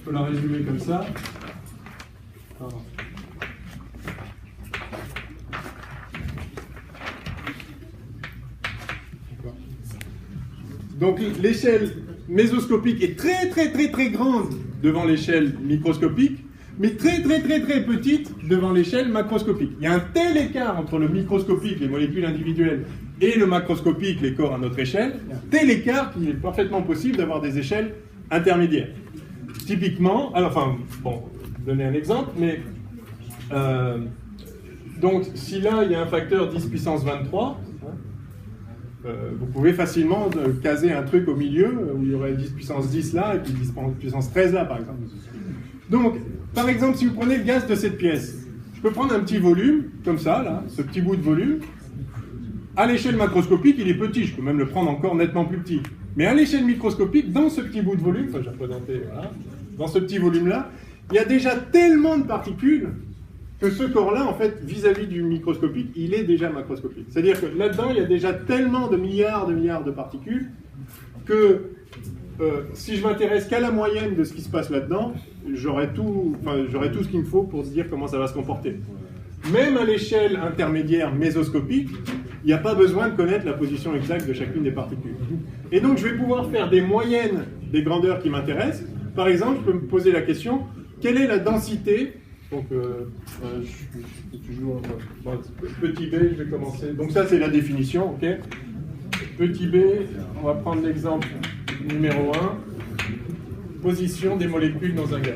peux la résumer comme ça. Donc l'échelle mésoscopique est très grande devant l'échelle microscopique, mais très petite devant l'échelle macroscopique. Il y a un tel écart entre le microscopique, les molécules individuelles, et le macroscopique, les corps à notre échelle, il y a un tel écart qu'il est parfaitement possible d'avoir des échelles intermédiaires. Typiquement, alors, enfin, bon, donner un exemple, mais donc si là il y a un facteur 10 puissance 23, vous pouvez facilement caser un truc au milieu où il y aurait 10 puissance 10 là et puis 10 puissance 13 là par exemple. Donc, par exemple, si vous prenez le gaz de cette pièce, je peux prendre un petit volume, comme ça, là, ce petit bout de volume. À l'échelle macroscopique, il est petit, je peux même le prendre encore nettement plus petit. Mais à l'échelle microscopique, dans ce petit bout de volume, enfin, j'ai représenté, voilà, dans ce petit volume-là, il y a déjà tellement de particules que ce corps-là, en fait, vis-à-vis du microscopique, il est déjà macroscopique. C'est-à-dire que là-dedans, il y a déjà tellement de milliards de particules que si je m'intéresse qu'à la moyenne de ce qui se passe là-dedans, j'aurai tout ce qu'il me faut pour se dire comment ça va se comporter. Même à l'échelle intermédiaire mésoscopique, il n'y a pas besoin de connaître la position exacte de chacune des particules. Et donc, je vais pouvoir faire des moyennes des grandeurs qui m'intéressent. Par exemple, je peux me poser la question, quelle est la densité? Donc, petit b, je vais commencer. Donc ça, c'est la définition, ok? Petit b, on va prendre l'exemple numéro 1. Position des molécules dans un gaz.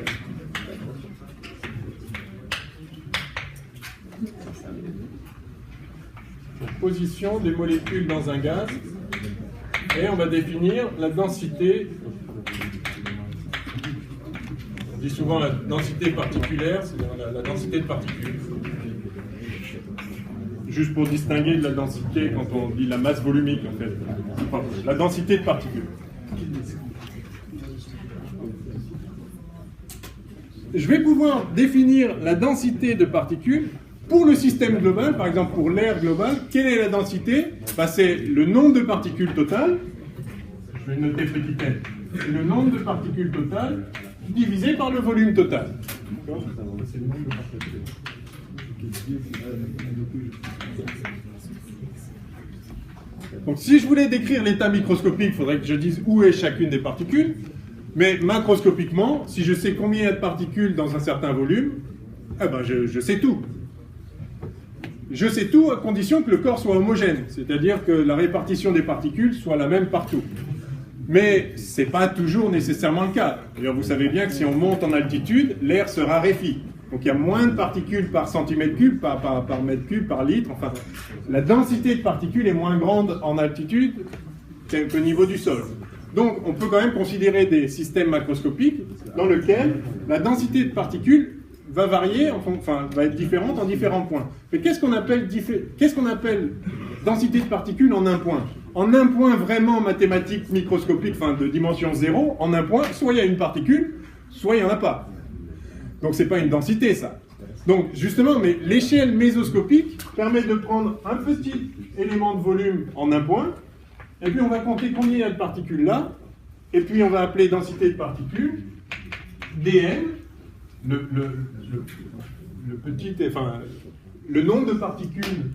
Position des molécules dans un gaz. Et on va définir la densité. On dit souvent la densité particulière, c'est-à-dire la densité de particules. Juste pour distinguer de la densité quand on dit la masse volumique, en fait. Enfin, la densité de particules. Je vais pouvoir définir la densité de particules pour le système global, par exemple pour l'air global. Quelle est la densité? C'est le nombre de particules totales. Je vais noter petit n. C'est le nombre de particules totales divisé par le volume total. C'est le nombre de particules. Donc si je voulais décrire l'état microscopique, il faudrait que je dise où est chacune des particules. Mais macroscopiquement, si je sais combien il y a de particules dans un certain volume, je sais tout. Je sais tout à condition que le corps soit homogène, c'est-à-dire que la répartition des particules soit la même partout. Mais ce n'est pas toujours nécessairement le cas. D'ailleurs, vous savez bien que si on monte en altitude, l'air se raréfie. Donc il y a moins de particules par centimètre cube, par mètre cube, par litre. Enfin, la densité de particules est moins grande en altitude qu'au niveau du sol. Donc on peut quand même considérer des systèmes macroscopiques dans lesquels la densité de particules va varier, enfin va être différente en différents points. Mais qu'est-ce qu'on appelle densité de particules en un point? En un point vraiment mathématique, microscopique, enfin de dimension 0, en un point, soit il y a une particule, soit il n'y en a pas. Donc c'est pas une densité, ça. Donc justement, mais l'échelle mésoscopique permet de prendre un petit élément de volume en un point, et puis on va compter combien il y a de particules là, et puis on va appeler densité de particules dn, le nombre de particules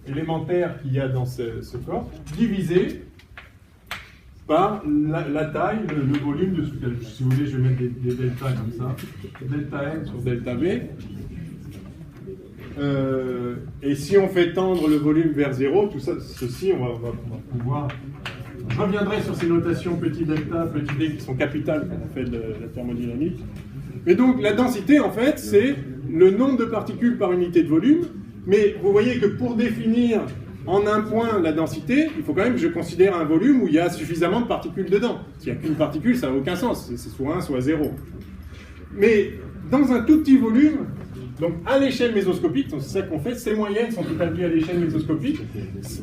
élémentaires qu'il y a dans ce corps, divisé par la taille, le volume de ce. Si vous voulez, je vais mettre des deltas comme ça. Delta n sur delta b. Et si on fait tendre le volume vers 0, tout ça, ceci, on va pouvoir. Je reviendrai sur ces notations petit delta, petit d qui sont capitales quand on fait de la thermodynamique. Mais donc, la densité, en fait, c'est le nombre de particules par unité de volume. Mais vous voyez que pour définir en un point la densité, il faut quand même que je considère un volume où il y a suffisamment de particules dedans. S'il n'y a qu'une particule, ça n'a aucun sens. C'est soit 1, soit 0. Mais dans un tout petit volume, donc à l'échelle mésoscopique, c'est ça qu'on fait, ces moyennes sont établies à l'échelle mésoscopique,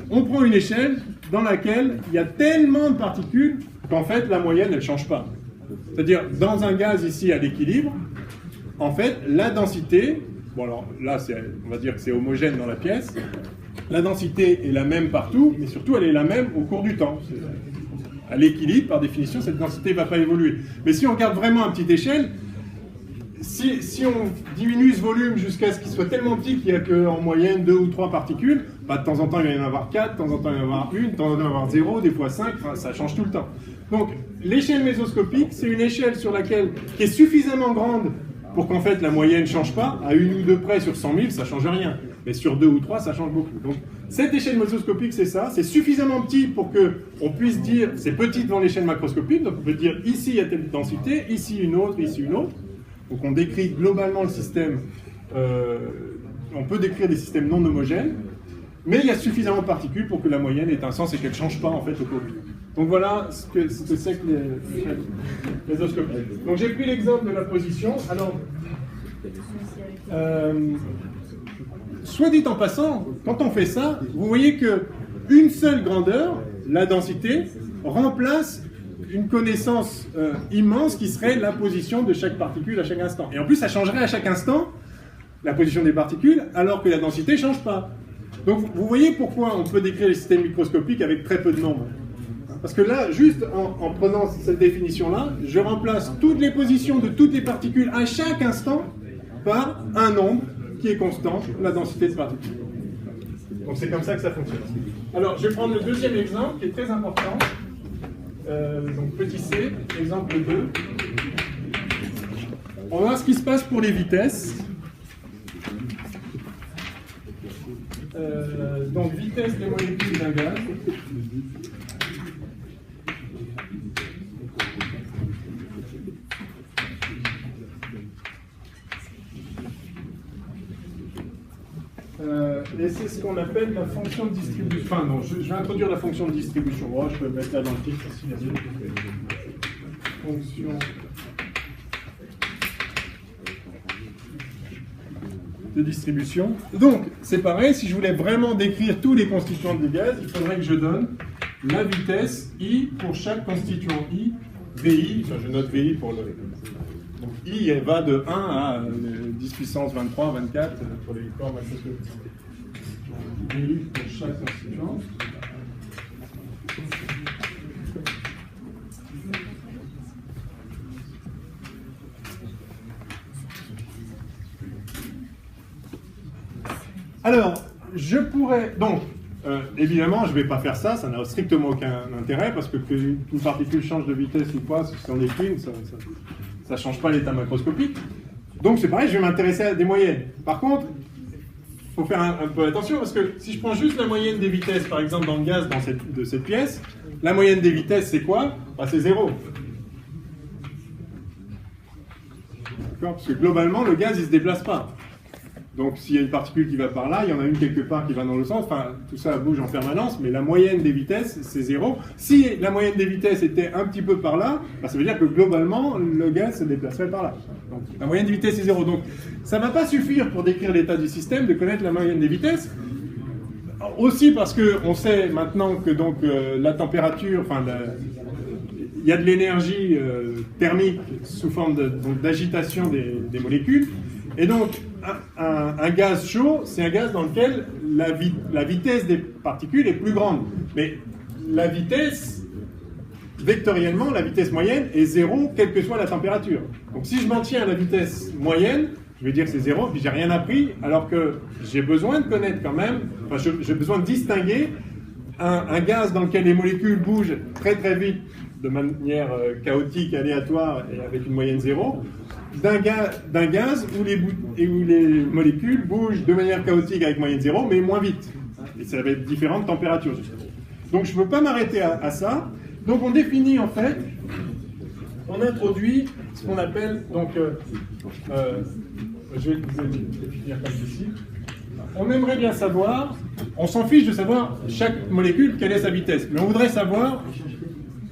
on prend une échelle dans laquelle il y a tellement de particules qu'en fait la moyenne elle ne change pas. C'est-à-dire, dans un gaz ici à l'équilibre, en fait, la densité, bon alors là on va dire que c'est homogène dans la pièce, la densité est la même partout, mais surtout elle est la même au cours du temps. À l'équilibre, par définition, cette densité ne va pas évoluer. Mais si on regarde vraiment à petite échelle, si on diminue ce volume jusqu'à ce qu'il soit tellement petit qu'il n'y a qu'en moyenne 2 ou 3 particules, bah, de temps en temps il va y en avoir 4, de temps en temps il va y en avoir 1, de temps en temps il va y en avoir 0, des fois 5, enfin, ça change tout le temps. Donc l'échelle mésoscopique, c'est une échelle qui est suffisamment grande pour qu'en fait la moyenne ne change pas. À 1 ou 2 près sur 100 000, ça ne change rien. Mais sur 2 ou 3, ça change beaucoup. Donc cette échelle mésoscopique, c'est ça. C'est suffisamment petit pour qu'on puisse dire, c'est petit devant l'échelle macroscopique, donc on peut dire ici il y a telle densité, ici une autre, ici une autre. Donc on décrit globalement le système, on peut décrire des systèmes non homogènes, mais il y a suffisamment de particules pour que la moyenne ait un sens et qu'elle ne change pas en fait au cours du temps. Donc voilà ce que c'est que les mésoscopiques. Donc j'ai pris l'exemple de la position. Alors, soit dit en passant, quand on fait ça, vous voyez qu'une seule grandeur, la densité, remplace une connaissance immense qui serait la position de chaque particule à chaque instant. Et en plus, ça changerait à chaque instant la position des particules, alors que la densité ne change pas. Donc vous voyez pourquoi on peut décrire les systèmes microscopiques avec très peu de nombres. Parce que là, juste en prenant cette définition-là, je remplace toutes les positions de toutes les particules à chaque instant par un nombre qui est constant, la densité de particules. Donc c'est comme ça que ça fonctionne. Alors je vais prendre le deuxième exemple qui est très important. Donc petit c, exemple 2. On va voir ce qui se passe pour les vitesses. Donc vitesse des molécules d'un gaz. Et c'est ce qu'on appelle la fonction de distribution. Enfin non, je vais introduire la fonction de distribution. Oh, je peux le mettre là dans le titre. Fonction de distribution. Donc, c'est pareil, si je voulais vraiment décrire tous les constituants du gaz, il faudrait que je donne la vitesse I pour chaque constituant I, VI, enfin je note VI pour le... Donc I, elle va de 1 à 10 puissance 23, 24 pour les corps macroscopiques. VI pour chaque constituant. Alors, je pourrais... Donc, évidemment, je ne vais pas faire ça, ça n'a strictement aucun intérêt, parce que qu'une particule change de vitesse ou pas, si on décline, ça ne change pas l'état macroscopique. Donc, c'est pareil, je vais m'intéresser à des moyennes. Par contre, il faut faire un peu attention, parce que si je prends juste la moyenne des vitesses, par exemple, dans le gaz de cette pièce, la moyenne des vitesses, c'est quoi? Bah, c'est 0. D'accord? Parce que globalement, le gaz, il ne se déplace pas. Donc s'il y a une particule qui va par là, il y en a une quelque part qui va dans le sens, enfin tout ça bouge en permanence, mais la moyenne des vitesses, c'est 0. Si la moyenne des vitesses était un petit peu par là, bah, ça veut dire que globalement, le gaz se déplacerait par là. Donc la moyenne des vitesses est 0. Donc ça ne va pas suffire pour décrire l'état du système de connaître la moyenne des vitesses. Aussi parce qu'on sait maintenant que donc, la température, enfin il y a de l'énergie thermique sous forme d'agitation des molécules. Et donc, un gaz chaud, c'est un gaz dans lequel la vitesse des particules est plus grande. Mais la vitesse, vectoriellement, la vitesse moyenne est 0, quelle que soit la température. Donc si je maintiens à la vitesse moyenne, je vais dire que c'est 0, puis j'ai rien appris, alors que j'ai besoin de connaître quand même, enfin j'ai besoin de distinguer un gaz dans lequel les molécules bougent très très vite, de manière chaotique, aléatoire et avec une moyenne 0, d'un gaz où les molécules bougent de manière chaotique avec moyenne 0, mais moins vite. Et ça va être différentes températures, justement. Donc je ne peux pas m'arrêter à ça. Donc on définit en fait, on introduit ce qu'on appelle, donc, je vais définir comme ceci. On aimerait bien savoir, on s'en fiche de savoir chaque molécule quelle est sa vitesse, mais on voudrait savoir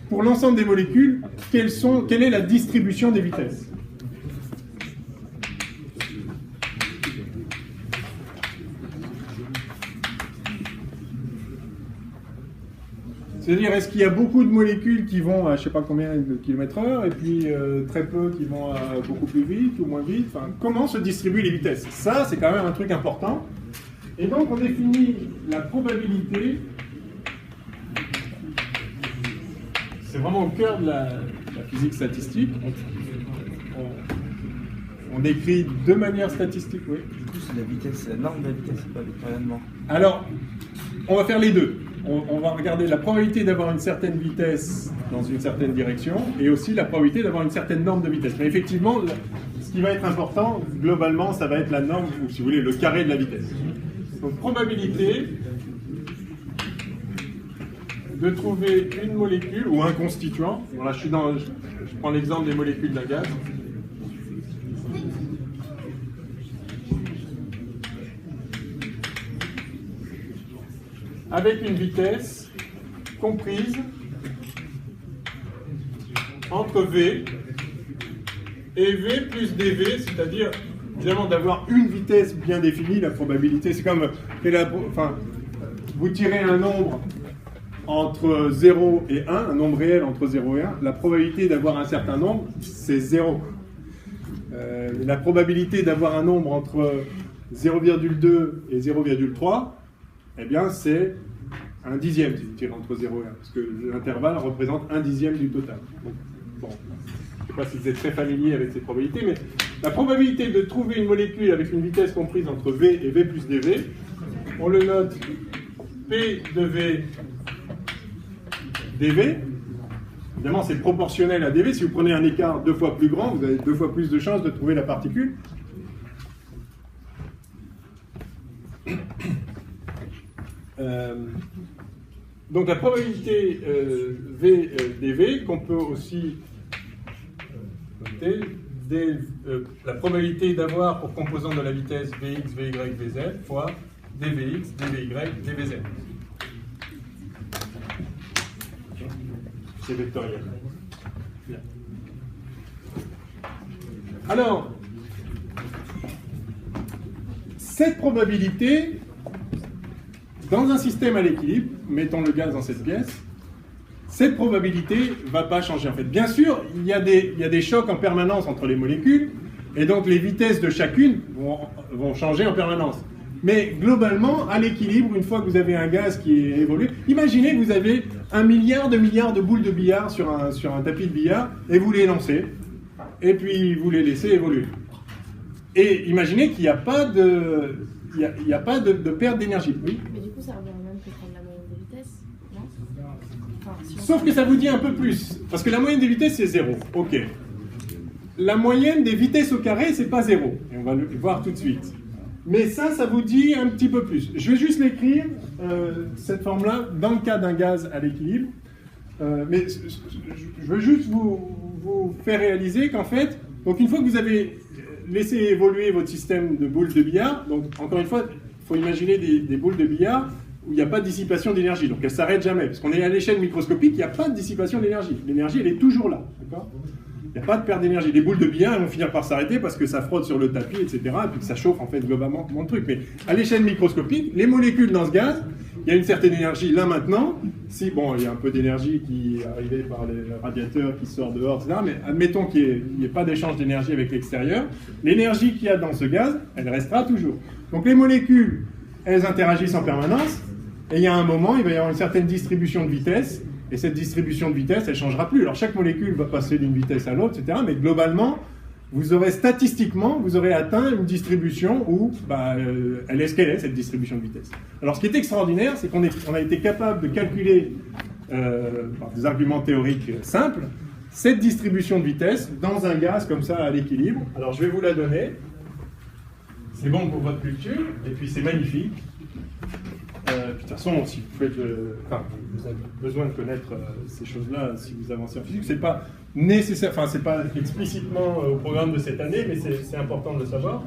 pour l'ensemble des molécules quelle est la distribution des vitesses. C'est-à-dire, est-ce qu'il y a beaucoup de molécules qui vont à je ne sais pas combien de km/h, et puis très peu qui vont beaucoup plus vite ou moins vite, enfin, comment se distribuent les vitesses? Ça, c'est quand même un truc important. Et donc, on définit la probabilité. C'est vraiment au cœur de la physique statistique. On décrit de manière statistique, oui. Du coup, c'est la vitesse, la norme de la vitesse, pas vectoriellement. Alors, on va faire les deux. On va regarder la probabilité d'avoir une certaine vitesse dans une certaine direction et aussi la probabilité d'avoir une certaine norme de vitesse. Mais effectivement, ce qui va être important, globalement, ça va être la norme, ou si vous voulez, le carré de la vitesse. Donc, probabilité de trouver une molécule ou un constituant. Voilà, je prends l'exemple des molécules d'un gaz. Avec une vitesse comprise entre V et V plus dV, c'est-à-dire évidemment d'avoir une vitesse bien définie. La probabilité, c'est comme vous tirez un nombre entre 0 et 1, un nombre réel entre 0 et 1, la probabilité d'avoir un certain nombre, c'est 0. La probabilité d'avoir un nombre entre 0,2 et 0,3, eh bien, c'est un dixième si vous tirez entre 0 et 1, parce que l'intervalle représente un dixième du total. Donc, bon, je ne sais pas si vous êtes très familier avec ces probabilités, mais la probabilité de trouver une molécule avec une vitesse comprise entre V et V plus dV, on le note P de V dV. Évidemment, c'est proportionnel à dV. Si vous prenez un écart 2 fois plus grand, vous avez 2 fois plus de chances de trouver la particule. Donc la probabilité V dV, qu'on peut aussi noter, la probabilité d'avoir pour composant de la vitesse Vx, Vy, Vz fois dVx, dVy, dVz. C'est vectoriel. Bien. Alors, cette probabilité, dans un système à l'équilibre, mettons le gaz dans cette pièce, cette probabilité ne va pas changer en fait. Bien sûr, il y a des chocs en permanence entre les molécules, et donc les vitesses de chacune vont changer en permanence. Mais globalement, à l'équilibre, une fois que vous avez un gaz qui est évolué, imaginez que vous avez 1 milliard de boules de billard sur un tapis de billard, et vous les lancez, et puis vous les laissez évoluer. Et imaginez qu'il n'y a pas de... Il n'y a pas de perte d'énergie. Oui. Mais du coup, ça revient au même que prendre la moyenne des vitesses, non? Enfin, si Sauf que ça vous dit un peu plus. Parce que la moyenne des vitesses, c'est 0. OK. La moyenne des vitesses au carré, c'est pas 0. Et on va le voir tout de suite. Mais ça vous dit un petit peu plus. Je vais juste l'écrire, cette forme-là, dans le cas d'un gaz à l'équilibre. Mais je veux juste vous faire réaliser qu'en fait, donc une fois que vous avez laissez évoluer votre système de boules de billard. Donc, encore une fois, il faut imaginer des boules de billard où il n'y a pas de dissipation d'énergie. Donc, elles ne s'arrêtent jamais. Parce qu'on est à l'échelle microscopique, il n'y a pas de dissipation d'énergie. L'énergie, elle est toujours là. D'accord ? Il n'y a pas de perte d'énergie. Les boules de billard, elles vont finir par s'arrêter parce que ça frotte sur le tapis, etc. Et puis que ça chauffe, en fait, globalement, mon truc. Mais à l'échelle microscopique, les molécules dans ce gaz, il y a une certaine énergie là maintenant. Si, bon, il y a un peu d'énergie qui est arrivée par les radiateurs qui sort dehors, etc. Mais admettons qu'il n'y ait pas d'échange d'énergie avec l'extérieur. L'énergie qu'il y a dans ce gaz, elle restera toujours. Donc les molécules, elles interagissent en permanence. Et il y a un moment, il va y avoir une certaine distribution de vitesse. Et cette distribution de vitesse, elle ne changera plus. Alors chaque molécule va passer d'une vitesse à l'autre, etc. Mais globalement, vous aurez statistiquement, vous aurez atteint une distribution où elle est ce qu'elle est, cette distribution de vitesse. Alors ce qui est extraordinaire, c'est qu'on a été capable de calculer, par des arguments théoriques simples, cette distribution de vitesse dans un gaz comme ça à l'équilibre. Alors je vais vous la donner. C'est bon pour votre culture, et puis c'est magnifique. Puis de toute façon, si vous faites, vous avez besoin de connaître ces choses-là si vous avancez en physique. C'est pas nécessaire, enfin c'est pas explicitement au programme de cette année, mais c'est important de le savoir.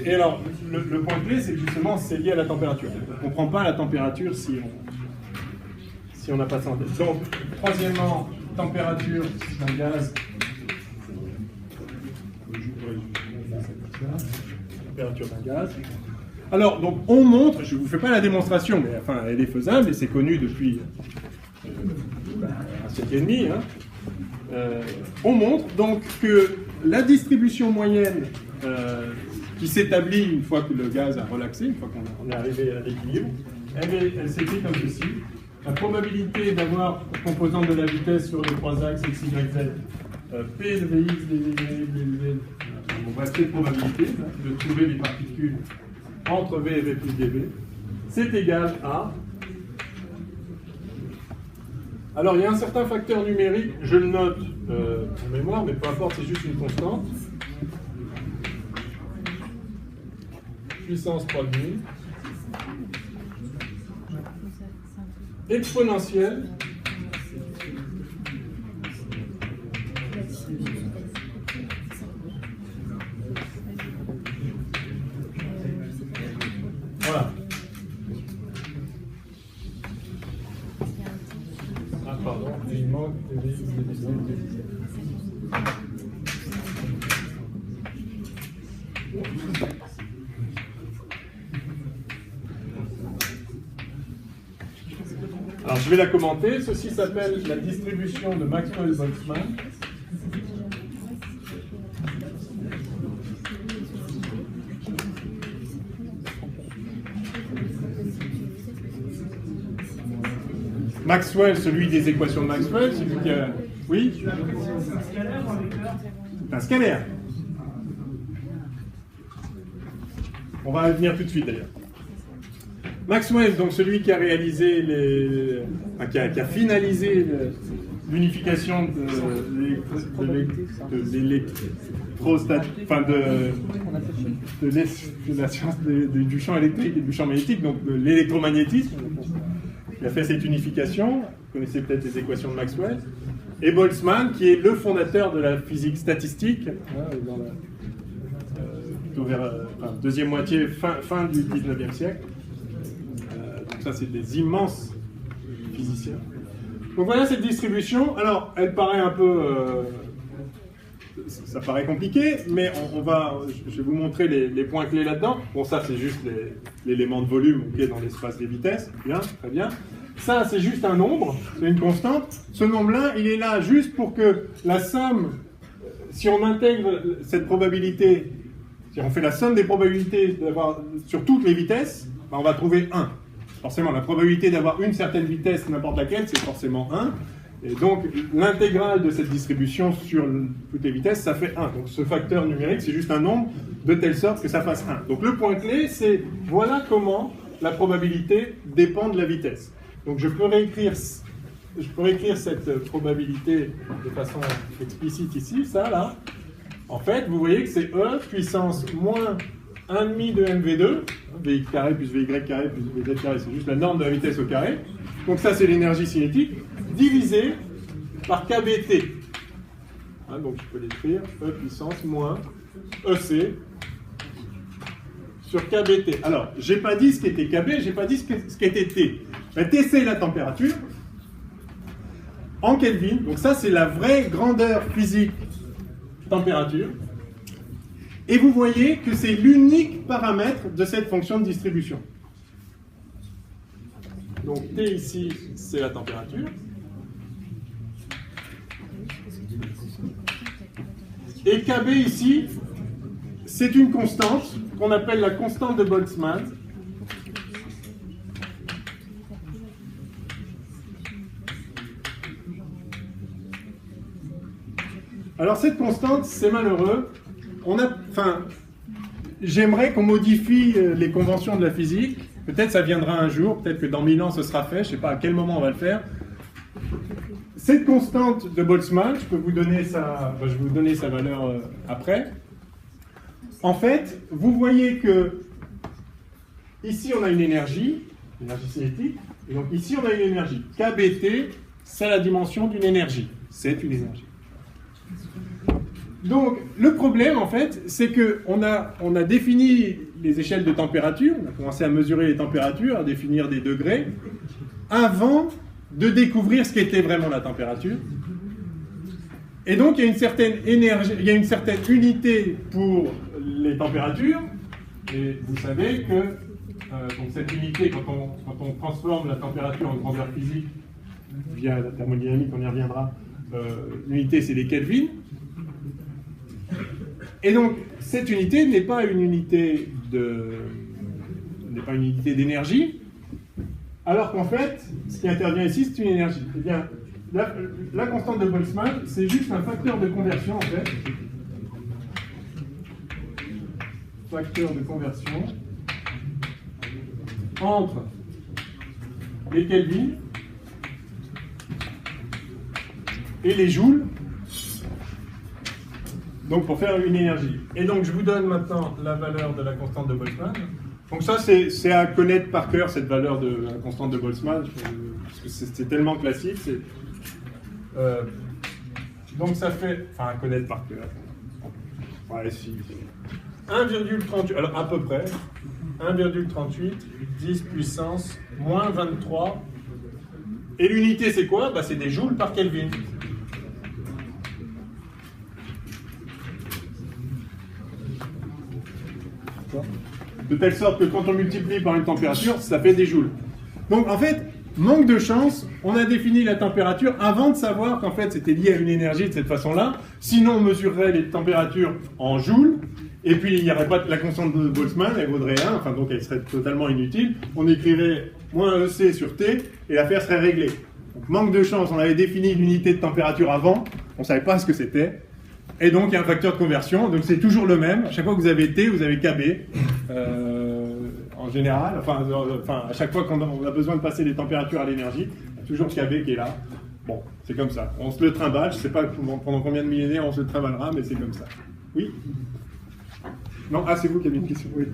Et alors, le point clé, c'est que justement, c'est lié à la température. On ne comprend pas la température si on n'a pas ça en tête. Donc, troisièmement, température d'un gaz. Température d'un gaz. Alors, donc, on montre, je ne vous fais pas la démonstration, mais enfin, elle est faisable et c'est connu depuis un siècle et demi. On montre donc que la distribution moyenne qui s'établit une fois que le gaz a relaxé, une fois qu'on est arrivé à l'équilibre, elle s'écrit comme ceci. La probabilité d'avoir composante de la vitesse sur les trois axes x, y, z, P de Vx, dV, on va essayer de probabilité de trouver les particules entre V et V plus dV, c'est égal à... Alors, il y a un certain facteur numérique, je le note en mémoire, mais peu importe, c'est juste une constante. Puissance 3,5. Exponentielle. Voilà. Ah, pardon, il manque des Alors, je vais la commenter. Ceci s'appelle la distribution de Maxwell-Boltzmann. Maxwell, celui des équations de Maxwell, c'est lui qui a... Oui ? Un scalaire. On va y venir tout de suite d'ailleurs. Maxwell, donc celui qui a réalisé qui a finalisé l'unification de la science du champ électrique et du champ magnétique, donc de l'électromagnétisme. Il a fait cette unification, vous connaissez peut-être les équations de Maxwell, et Boltzmann, qui est le fondateur de la physique statistique, dans plutôt vers deuxième moitié, fin du 19e siècle. Donc ça, c'est des immenses physiciens. Donc voilà cette distribution. Alors, elle paraît un peu... ça paraît compliqué, mais je vais vous montrer les points clés là-dedans. Bon, ça, c'est juste l'élément de volume dans l'espace des vitesses. Bien, très bien. Ça, c'est juste un nombre, c'est une constante. Ce nombre-là, il est là juste pour que la somme, si on intègre cette probabilité, si on fait la somme des probabilités d'avoir sur toutes les vitesses, on va trouver 1. Forcément, la probabilité d'avoir une certaine vitesse, n'importe laquelle, c'est forcément 1. Et donc, l'intégrale de cette distribution sur toutes les vitesses, ça fait 1. Donc, ce facteur numérique, c'est juste un nombre de telle sorte que ça fasse 1. Donc, le point clé, c'est voilà comment la probabilité dépend de la vitesse. Donc, je peux réécrire cette probabilité de façon explicite ici, ça, là. En fait, vous voyez que c'est E puissance moins 1,5 de mv2, Vx carré plus Vy carré plus Vz carré, c'est juste la norme de la vitesse au carré. Donc ça, c'est l'énergie cinétique, divisé par kBt. Donc je peux l'écrire, E puissance moins EC sur KBT. Alors, j'ai pas dit ce qu'était KB, j'ai pas dit ce qu'était T. Ben, T, c'est la température en Kelvin. Donc ça, c'est la vraie grandeur physique température. Et vous voyez que c'est l'unique paramètre de cette fonction de distribution. Donc T ici, c'est la température. Et KB ici, c'est une constante qu'on appelle la constante de Boltzmann. Alors cette constante, c'est malheureux. J'aimerais qu'on modifie les conventions de la physique. Peut-être ça viendra un jour, peut-être que dans 1000 ans ce sera fait, je ne sais pas à quel moment on va le faire. Cette constante de Boltzmann, je vais vous donner sa valeur après. En fait, vous voyez que ici on a une énergie cinétique, et donc ici on a une énergie. KBT, c'est la dimension d'une énergie. C'est une énergie. Donc, le problème, en fait, c'est qu'on a défini les échelles de température, on a commencé à mesurer les températures, à définir des degrés, avant de découvrir ce qu'était vraiment la température. Et donc, il y a une certaine énergie, il y a une certaine unité pour les températures, et vous savez que donc cette unité, quand on transforme la température en grandeur physique, via la thermodynamique, on y reviendra, l'unité, c'est les Kelvin. Et donc, cette unité n'est pas une unité d'énergie, alors qu'en fait, ce qui intervient ici, c'est une énergie. Eh bien, la constante de Boltzmann, c'est juste un facteur de conversion, en fait. Facteur de conversion entre les Kelvin et les joules. Donc pour faire une énergie. Et donc je vous donne maintenant la valeur de la constante de Boltzmann. Donc ça c'est à connaître par cœur, cette valeur de la constante de Boltzmann, parce que c'est tellement classique. Donc ça fait, à connaître par cœur. Ouais, si. 1,38, alors à peu près, 1,38, 10 puissance, moins 23. Et l'unité c'est quoi? C'est des joules par Kelvin. De telle sorte que quand on multiplie par une température, ça fait des joules. Donc en fait, manque de chance, on a défini la température avant de savoir qu'en fait c'était lié à une énergie de cette façon-là. Sinon on mesurerait les températures en joules, et puis il n'y aurait pas la constante de Boltzmann, elle vaudrait 1, donc elle serait totalement inutile. On écrirait moins EC sur T, et l'affaire serait réglée. Donc manque de chance, on avait défini l'unité de température avant, on ne savait pas ce que c'était. Et donc, il y a un facteur de conversion, donc c'est toujours le même. À chaque fois que vous avez T, vous avez KB, en général. À chaque fois qu'on a besoin de passer les températures à l'énergie, il y a toujours KB qui est là. Bon, c'est comme ça. On se le trimballe, je ne sais pas pendant combien de millénaires on se le trimballera, mais c'est comme ça. Oui? Non? Ah, c'est vous qui avez une question, oui.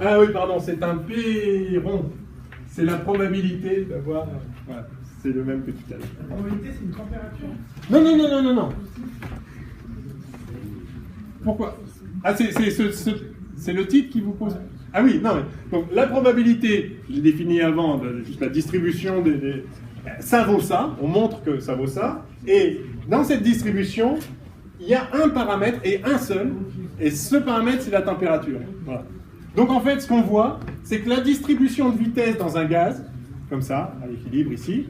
Ah oui, pardon, c'est un P rond. C'est la probabilité d'avoir... Voilà. C'est le même que tout à l'heure. La probabilité, c'est une température? Non. Pourquoi? Ah, c'est le titre qui vous pose... Ah oui, non, mais... Donc, la probabilité, j'ai défini avant, juste la distribution ça vaut ça, on montre que ça vaut ça, et dans cette distribution, il y a un paramètre, et un seul, et ce paramètre, c'est la température. Voilà. Donc, en fait, ce qu'on voit, c'est que la distribution de vitesse dans un gaz, comme ça, à l'équilibre ici,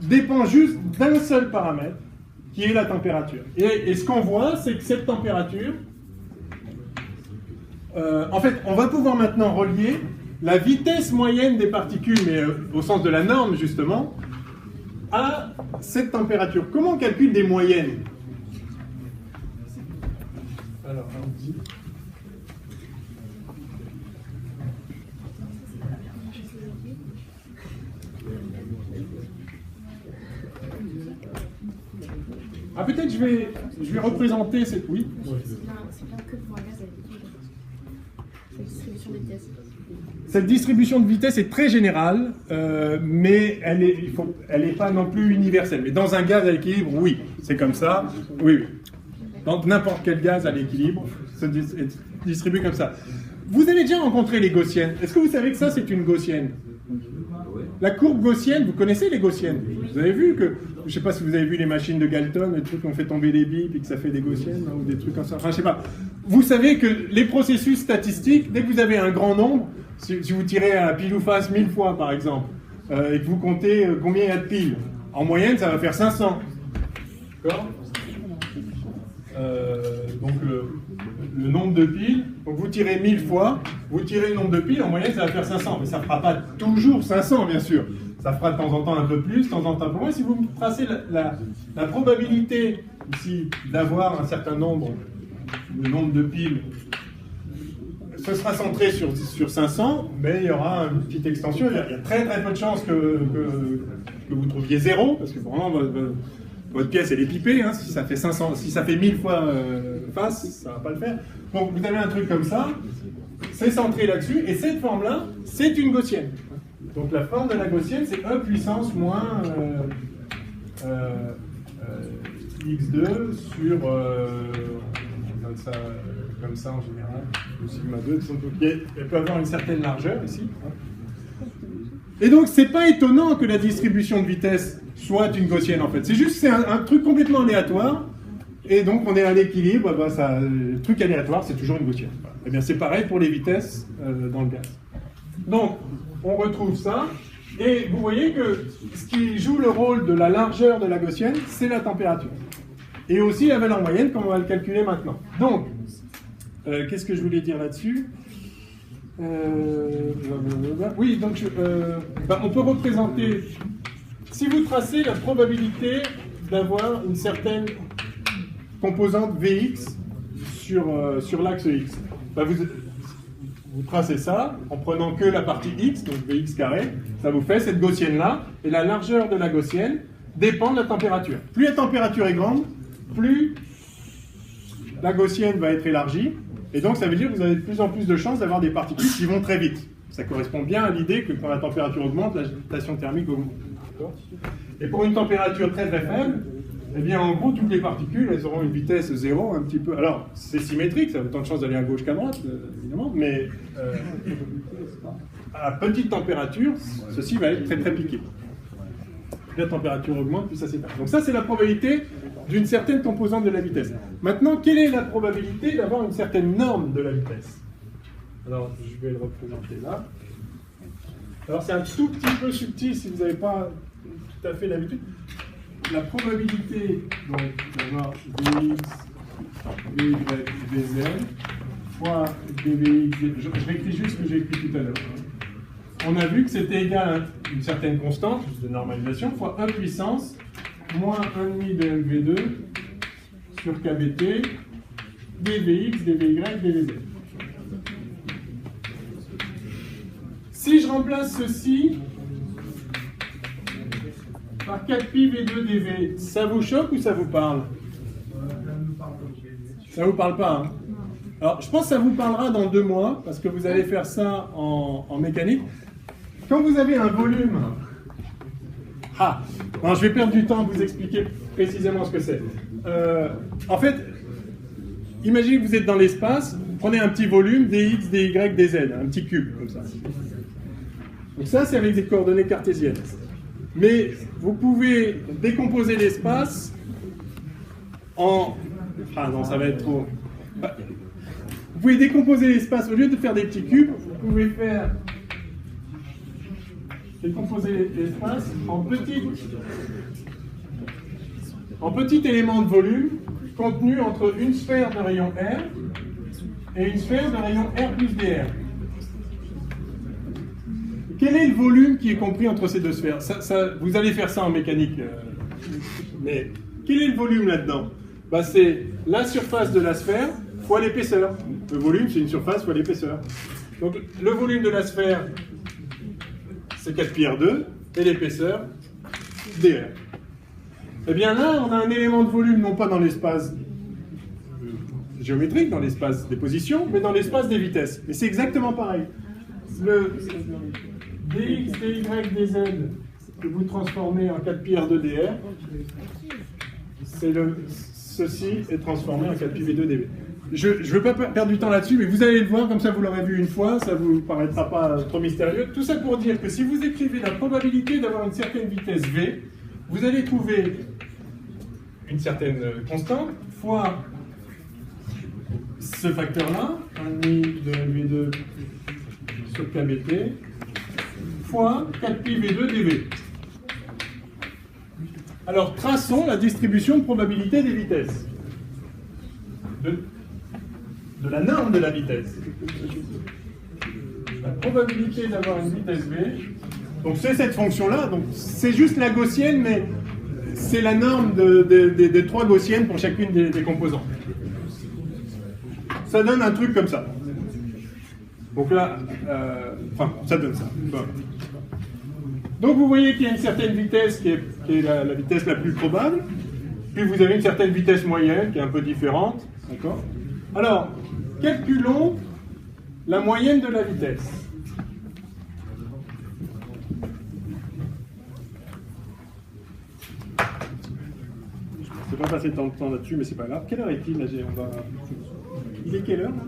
dépend juste d'un seul paramètre, qui est la température. Et ce qu'on voit, c'est que cette température, en fait, on va pouvoir maintenant relier la vitesse moyenne des particules, mais au sens de la norme, justement, à cette température. Comment on calcule des moyennes? Alors, on dit... Ah, peut-être je vais représenter cette... Oui. C'est pas que pour un gaz à liquide. C'est la distribution des vitesses. Cette distribution de vitesse est très générale, mais elle n'est pas non plus universelle. Mais dans un gaz à l'équilibre, oui, c'est comme ça. Oui, oui. Dans n'importe quel gaz à l'équilibre, se distribue comme ça. Vous avez déjà rencontré les gaussiennes. Est-ce que vous savez que ça, c'est une gaussienne? La courbe gaussienne, vous connaissez les gaussiennes? Vous avez vu que, je ne sais pas si vous avez vu les machines de Galton, les trucs qu'on fait tomber les billes et que ça fait des gaussiennes, hein, ou des trucs comme ça. Enfin, je sais pas. Vous savez que les processus statistiques, dès que vous avez un grand nombre, si vous tirez à pile ou face 1000 fois par exemple, et que vous comptez combien il y a de piles, en moyenne ça va faire 500. D'accord? Donc le nombre de piles, donc vous tirez 1000 fois, vous tirez le nombre de piles, en moyenne ça va faire 500, mais ça ne fera pas toujours 500 bien sûr, ça fera de temps en temps un peu plus, de temps en temps un peu moins. Si vous tracez la probabilité ici d'avoir un certain nombre, le nombre de piles, ce sera centré sur 500, mais il y aura une petite extension, il y a très très peu de chances que vous trouviez 0, parce que vraiment votre pièce elle est pipée, hein, si ça fait 500, si ça fait 1000 fois face, ça ne va pas le faire. Donc vous avez un truc comme ça, c'est centré là-dessus, et cette forme-là, c'est une gaussienne. Donc la forme de la gaussienne, c'est E puissance moins x2 sur, on donne ça comme ça en général, le sigma 2, elle peut avoir une certaine largeur ici. Et donc c'est pas étonnant que la distribution de vitesse soit une gaussienne en fait, c'est juste c'est un truc complètement aléatoire, et donc on est à l'équilibre, le truc aléatoire c'est toujours une gaussienne. Et bien c'est pareil pour les vitesses dans le gaz. Donc on retrouve ça, et vous voyez que ce qui joue le rôle de la largeur de la gaussienne, c'est la température. Et aussi la valeur moyenne, comme on va le calculer maintenant. Donc, qu'est-ce que je voulais dire là-dessus? Oui, donc on peut représenter, si vous tracez la probabilité d'avoir une certaine composante Vx sur l'axe X, vous tracez ça en prenant que la partie X, donc Vx carré, ça vous fait cette gaussienne-là, et la largeur de la gaussienne dépend de la température. Plus la température est grande, plus la gaussienne va être élargie, et donc ça veut dire que vous avez de plus en plus de chances d'avoir des particules qui vont très vite. Ça correspond bien à l'idée que quand la température augmente, l'agitation thermique augmente. Et pour une température très très faible, eh bien en gros toutes les particules elles auront une vitesse 0 un petit peu. Alors c'est symétrique, ça a autant de chances d'aller à gauche qu'à droite, évidemment, mais à petite température, ceci va être très très piqué. Plus la température augmente, plus ça s'éteint. Donc ça c'est la probabilité d'une certaine composante de la vitesse. Maintenant, quelle est la probabilité d'avoir une certaine norme de la vitesse? Alors, je vais le représenter là. Alors, c'est un tout petit peu subtil si vous n'avez pas tout à fait l'habitude. La probabilité d'avoir dx, dy, dz fois dvx, je réécris juste ce que j'ai écrit tout à l'heure. On a vu que c'était égal à une certaine constante de normalisation fois 1 puissance moins 1,5 de mv2 sur kbt dvx, dvy, dvz. Si je remplace ceci par 4pi v2 dv, ça vous choque ou ça vous parle? Ça vous parle pas, hein? Alors, je pense que ça vous parlera dans 2 mois, parce que vous allez faire ça en mécanique. Quand vous avez un volume... non, je vais perdre du temps à vous expliquer précisément ce que c'est. En fait, imaginez que vous êtes dans l'espace, prenez un petit volume, dx, dy, dz, un petit cube, comme ça. Donc ça, c'est avec des coordonnées cartésiennes. Mais vous pouvez décomposer l'espace en... non, ça va être trop... Vous pouvez décomposer l'espace, au lieu de faire des petits cubes, vous pouvez faire... décomposer l'espace en petits éléments de volume contenus entre une sphère de rayon R et une sphère de rayon R plus dr. Quel est le volume qui est compris entre ces deux sphères? Vous allez faire ça en mécanique, mais quel est le volume là-dedans? C'est la surface de la sphère fois l'épaisseur. Le volume, c'est une surface fois l'épaisseur. Donc le volume de la sphère, c'est 4πr2, et l'épaisseur, dr. Eh bien là, on a un élément de volume, non pas dans l'espace géométrique, dans l'espace des positions, mais dans l'espace des vitesses. Mais c'est exactement pareil. le dx, dy, dz que vous transformez en 4pi R2dr, ceci est transformé en 4pi V2dv. Je ne veux pas perdre du temps là-dessus, mais vous allez le voir, comme ça vous l'aurez vu une fois, ça ne vous paraîtra pas trop mystérieux. Tout ça pour dire que si vous écrivez la probabilité d'avoir une certaine vitesse v, vous allez trouver une certaine constante fois ce facteur-là, 1,5 de V2 sur KBT, fois 4pi V2 dV. Alors, traçons la distribution de probabilité des vitesses. De la norme de la vitesse. La probabilité d'avoir une vitesse v, donc c'est cette fonction-là, donc c'est juste la gaussienne, mais c'est la norme des 3 gaussiennes pour chacune des composantes. Ça donne un truc comme ça. Donc là, ça donne ça. Donc vous voyez qu'il y a une certaine vitesse qui est la vitesse la plus probable, puis vous avez une certaine vitesse moyenne qui est un peu différente. D'accord ? Alors, calculons la moyenne de la vitesse. Je ne vais pas passer tant de temps là-dessus, mais c'est pas grave. Quelle heure est-il là, Il est quelle heure là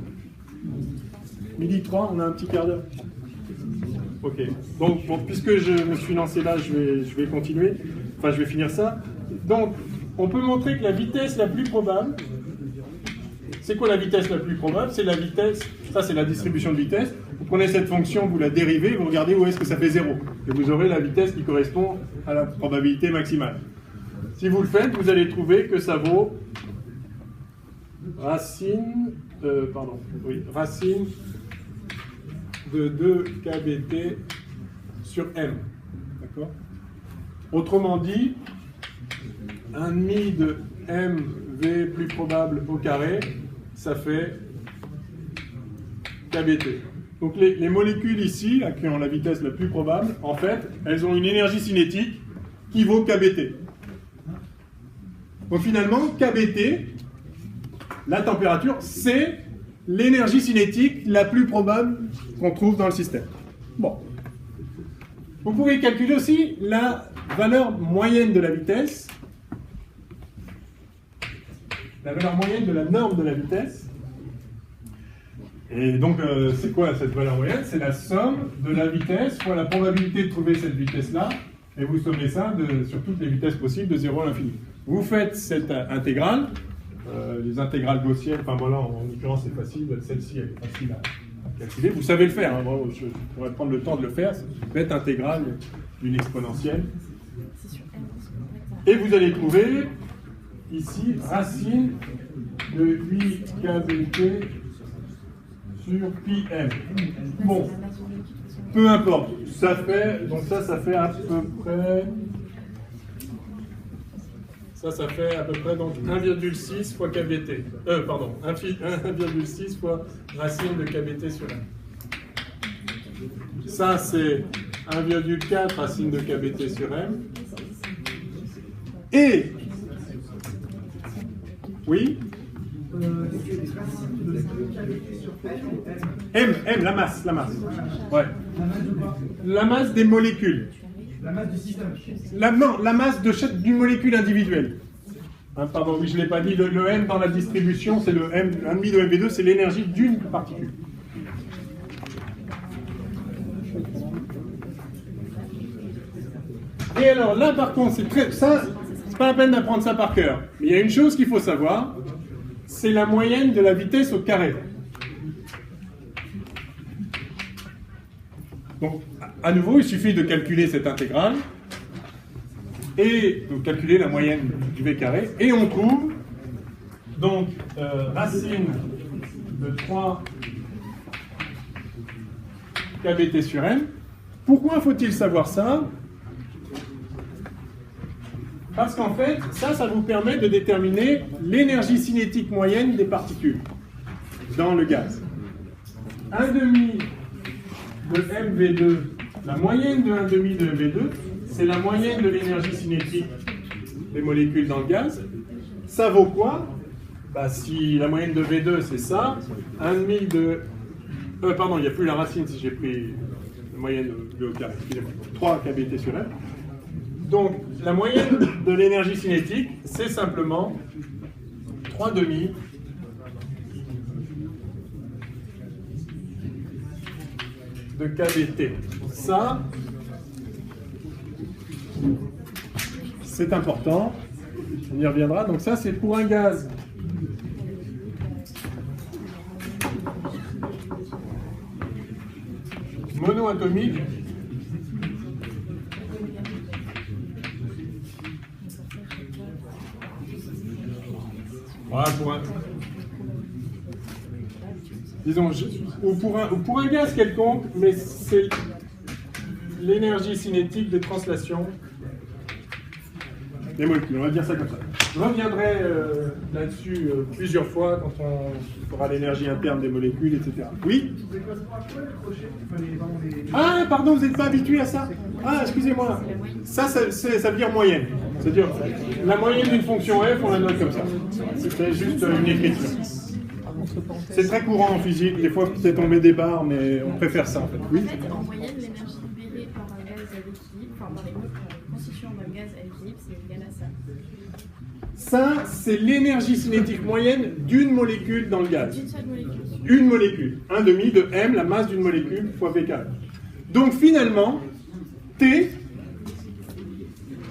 12h03, on a un petit quart d'heure. Ok. Donc, bon, puisque je me suis lancé là, je vais continuer. Enfin, je vais finir ça. Donc, on peut montrer que la vitesse la plus probable, c'est quoi la vitesse la plus probable? C'est la vitesse, ça c'est la distribution de vitesse. Vous prenez cette fonction, vous la dérivez, vous regardez où est-ce que ça fait 0. Et vous aurez la vitesse qui correspond à la probabilité maximale. Si vous le faites, vous allez trouver que ça vaut racine de 2 kBt sur m. D'accord? Autrement dit, 1,5 de mv plus probable au carré, ça fait kBt. Donc les molécules ici, là, qui ont la vitesse la plus probable, en fait, elles ont une énergie cinétique qui vaut kBt. Donc finalement, kBt, la température, c'est l'énergie cinétique la plus probable qu'on trouve dans le système. Bon. Vous pouvez calculer aussi la valeur moyenne de la vitesse, la valeur moyenne de la norme de la vitesse. Et donc, c'est quoi cette valeur moyenne? C'est la somme de la vitesse fois la probabilité de trouver cette vitesse-là, et vous sommez ça sur toutes les vitesses possibles de 0 à l'infini. Vous faites cette intégrale, les intégrales gaussiennes, enfin voilà, en l'occurrence c'est facile, celle-ci elle est facile à calculer. Vous savez le faire, hein, bon, je pourrais prendre le temps de le faire, c'est une bête intégrale d'une exponentielle. Et vous allez trouver ici racine de 8 kBt sur pi m. Bon, peu importe, ça fait, donc ça fait à peu près... Ça fait à peu près donc 1,6 fois kBt. 1,6 fois racine de kBt sur m. Ça, c'est 1,4 racine de kBt sur m. Et... Oui M, la masse. Ouais. La masse des molécules. La masse du système. La masse d'une molécule individuelle. Hein, pardon, oui, je ne l'ai pas dit. Le M dans la distribution, c'est le M, 1,5 de MV2, c'est l'énergie d'une particule. Et alors, là, par contre, c'est pas la peine d'apprendre ça par cœur. Mais il y a une chose qu'il faut savoir, c'est la moyenne de la vitesse au carré. Donc, à nouveau, il suffit de calculer cette intégrale et de calculer la moyenne du v carré, et on trouve donc racine de 3 kBt sur m. Pourquoi faut-il savoir ça? Parce qu'en fait, ça vous permet de déterminer l'énergie cinétique moyenne des particules dans le gaz. 1,5 de mv2, la moyenne de 1,5 de mv2, c'est la moyenne de l'énergie cinétique des molécules dans le gaz. Ça vaut quoi? Si la moyenne de V2 c'est ça, 1,5 de Pardon, il n'y a plus la racine si j'ai pris la moyenne de V au carré, excusez-moi. 3 kBT sur M. Donc, la moyenne de l'énergie cinétique, c'est simplement 3,5 de kBT. Ça, c'est important. On y reviendra. Donc ça, c'est pour un gaz monoatomique voilà, disons, ou pour un gaz quelconque, mais c'est l'énergie cinétique de translation des molécules. On va dire ça comme ça. Je reviendrai là-dessus plusieurs fois quand on fera l'énergie interne des molécules, etc. Oui? Ah, pardon, vous n'êtes pas habitué à ça? Ah, excusez-moi. Ça veut dire moyenne. C'est-à-dire, la moyenne d'une fonction f, on la note comme ça. C'est juste une écriture. C'est très courant en physique. Des fois, peut-être on met des barres, mais on préfère ça, en fait. Oui? En moyenne, l'énergie libérée par un gaz à l'équilibre, enfin par les constituants d'un gaz à l'équilibre, c'est égal à ça. Ça, c'est l'énergie cinétique moyenne d'une molécule dans le gaz. D'une seule molécule. Une molécule. 1,5 de M, la masse d'une molécule, fois V carré. Donc finalement, T,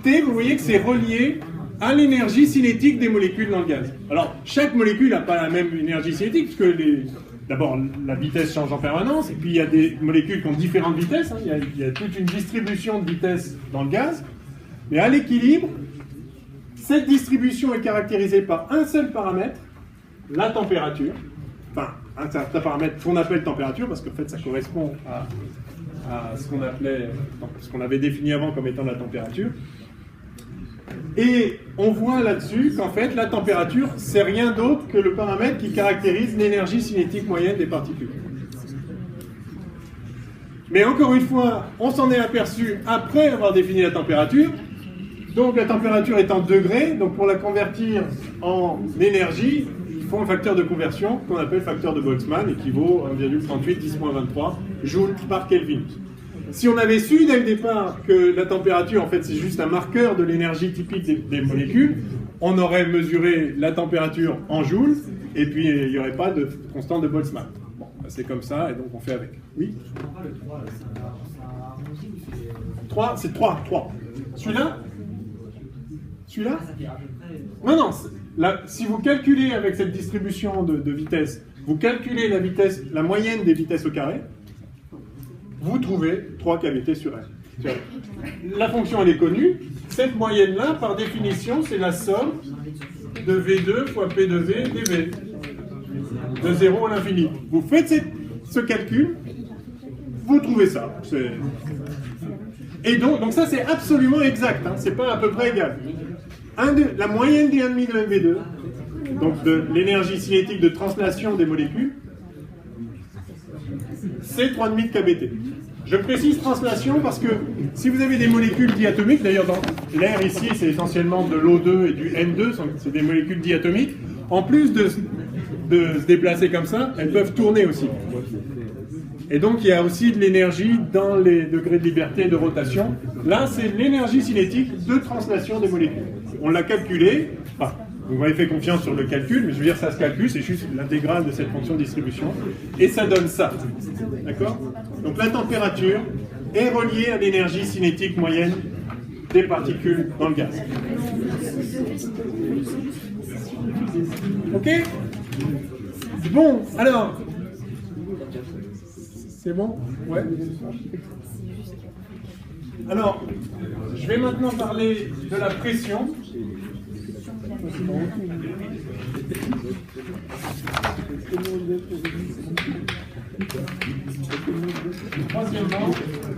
vous voyez que c'est relié à l'énergie cinétique des molécules dans le gaz. Alors, chaque molécule n'a pas la même énergie cinétique, puisque d'abord, la vitesse change en permanence, et puis il y a des molécules qui ont différentes vitesses, hein. Il y a toute une distribution de vitesse dans le gaz, mais à l'équilibre, cette distribution est caractérisée par un seul paramètre, la température, enfin, un certain paramètre qu'on appelle température, parce qu'en fait, ça correspond à ce qu'on avait défini avant comme étant la température. Et on voit là-dessus qu'en fait, la température, c'est rien d'autre que le paramètre qui caractérise l'énergie cinétique moyenne des particules. Mais encore une fois, on s'en est aperçu après avoir défini la température. Donc la température est en degrés, donc pour la convertir en énergie, il faut un facteur de conversion qu'on appelle facteur de Boltzmann, et qui vaut 1,38 10-23 joules par Kelvin. Si on avait su dès le départ que la température, en fait, c'est juste un marqueur de l'énergie typique des molécules, on aurait mesuré la température en joules, et puis il n'y aurait pas de constante de Boltzmann. Bon, c'est comme ça, et donc on fait avec. Oui? 3, c'est 3. Celui-là? Celui-là? Non, là, si vous calculez avec cette distribution de vitesse, vous calculez la moyenne des vitesses au carré, vous trouvez 3 kBT sur M. La fonction, elle est connue. Cette moyenne-là, par définition, c'est la somme de V2 fois P de V dV, de 0 à l'infini. Vous faites ce calcul, vous trouvez ça. Et donc ça, c'est absolument exact. Hein, c'est pas à peu près égal. La moyenne des 1,5 de MV2, donc de l'énergie cinétique de translation des molécules, c'est 3,5 de kBT. Je précise translation parce que si vous avez des molécules diatomiques, d'ailleurs dans l'air ici c'est essentiellement de l'O2 et du N2, c'est des molécules diatomiques, en plus de se déplacer comme ça, elles peuvent tourner aussi. Et donc il y a aussi de l'énergie dans les degrés de liberté de rotation. Là c'est l'énergie cinétique de translation des molécules. On l'a calculé, enfin, vous m'avez fait confiance sur le calcul, mais je veux dire, ça se calcule, c'est juste l'intégrale de cette fonction de distribution, et ça donne ça. D'accord? Donc la température est reliée à l'énergie cinétique moyenne des particules dans le gaz. Ok? Bon, alors... C'est bon? Ouais. Alors, je vais maintenant parler de la pression. Troisièmement,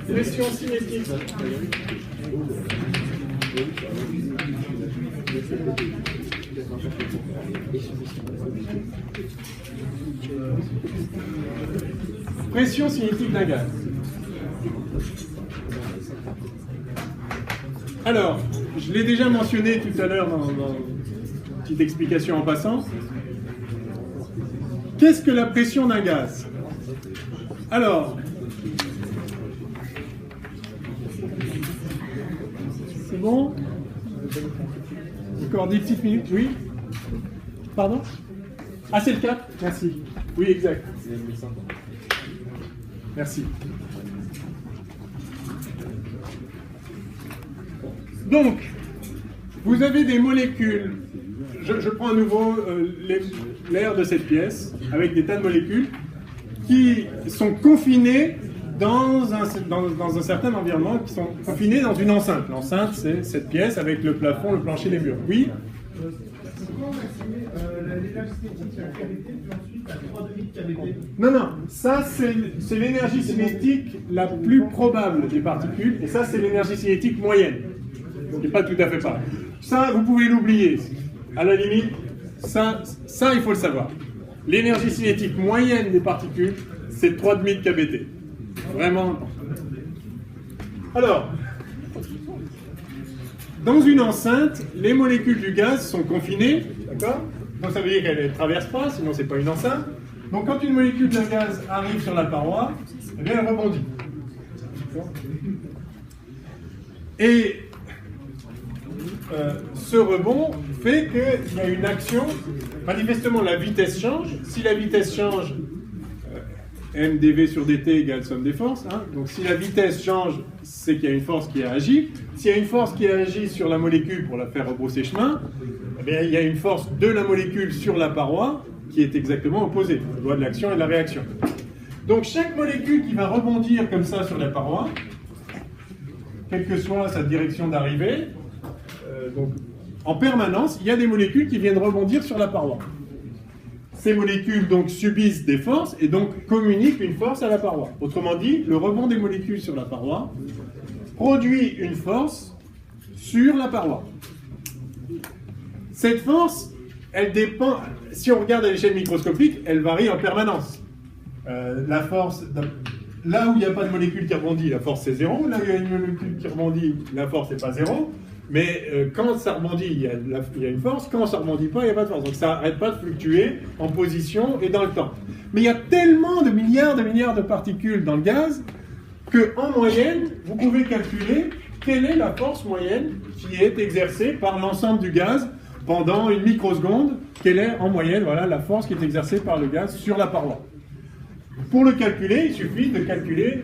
pression cinétique. Pression cinétique d'un gaz. Alors, je l'ai déjà mentionné tout à l'heure dans une petite explication en passant. Qu'est-ce que la pression d'un gaz? Alors, c'est bon? Encore 10 petites minutes, oui? Pardon? Ah, c'est le 4? Merci. Oui, exact. Merci. Donc, vous avez des molécules. Je prends à nouveau l'air de cette pièce, avec des tas de molécules qui sont confinées dans un certain environnement, qui sont confinées dans une enceinte. L'enceinte, c'est cette pièce avec le plafond, le plancher, les murs. Oui? Pourquoi on a estimé l'énergie cinétique à KBT, puis ensuite à 3,5 KBT? Non, ça c'est l'énergie cinétique la plus probable des particules, et ça c'est l'énergie cinétique moyenne, qui n'est pas tout à fait pareil. Ça, vous pouvez l'oublier. À la limite, ça il faut le savoir. L'énergie cinétique moyenne des particules, c'est 3,5 KBT. Vraiment. Alors, dans une enceinte, les molécules du gaz sont confinées, d'accord? Donc ça veut dire qu'elles ne traversent pas, sinon c'est pas une enceinte. Donc quand une molécule de gaz arrive sur la paroi, eh bien elle rebondit. Et ce rebond fait qu'il y a une action. Manifestement, la vitesse change. Si la vitesse change, mdv sur dt égale somme des forces. Hein. Donc si la vitesse change, c'est qu'il y a une force qui a agi. S'il y a une force qui a agi sur la molécule pour la faire rebrousser chemin, eh bien, il y a une force de la molécule sur la paroi qui est exactement opposée, la loi de l'action et de la réaction. Donc chaque molécule qui va rebondir comme ça sur la paroi, quelle que soit sa direction d'arrivée, donc en permanence, il y a des molécules qui viennent rebondir sur la paroi. Ces molécules donc subissent des forces et donc communiquent une force à la paroi. Autrement dit, le rebond des molécules sur la paroi produit une force sur la paroi. Cette force, elle dépend, si on regarde à l'échelle microscopique, elle varie en permanence. La force, là où il n'y a pas de molécule qui rebondit, la force c'est 0. Là où il y a une molécule qui rebondit, la force n'est pas 0. Mais quand ça rebondit, il y a une force. Quand ça ne rebondit pas, il n'y a pas de force. Donc ça n'arrête pas de fluctuer en position et dans le temps. Mais il y a tellement de milliards de particules dans le gaz qu'en moyenne, vous pouvez calculer quelle est la force moyenne qui est exercée par l'ensemble du gaz pendant une microseconde. Quelle est en moyenne, voilà, la force qui est exercée par le gaz sur la paroi. Pour le calculer, il suffit de calculer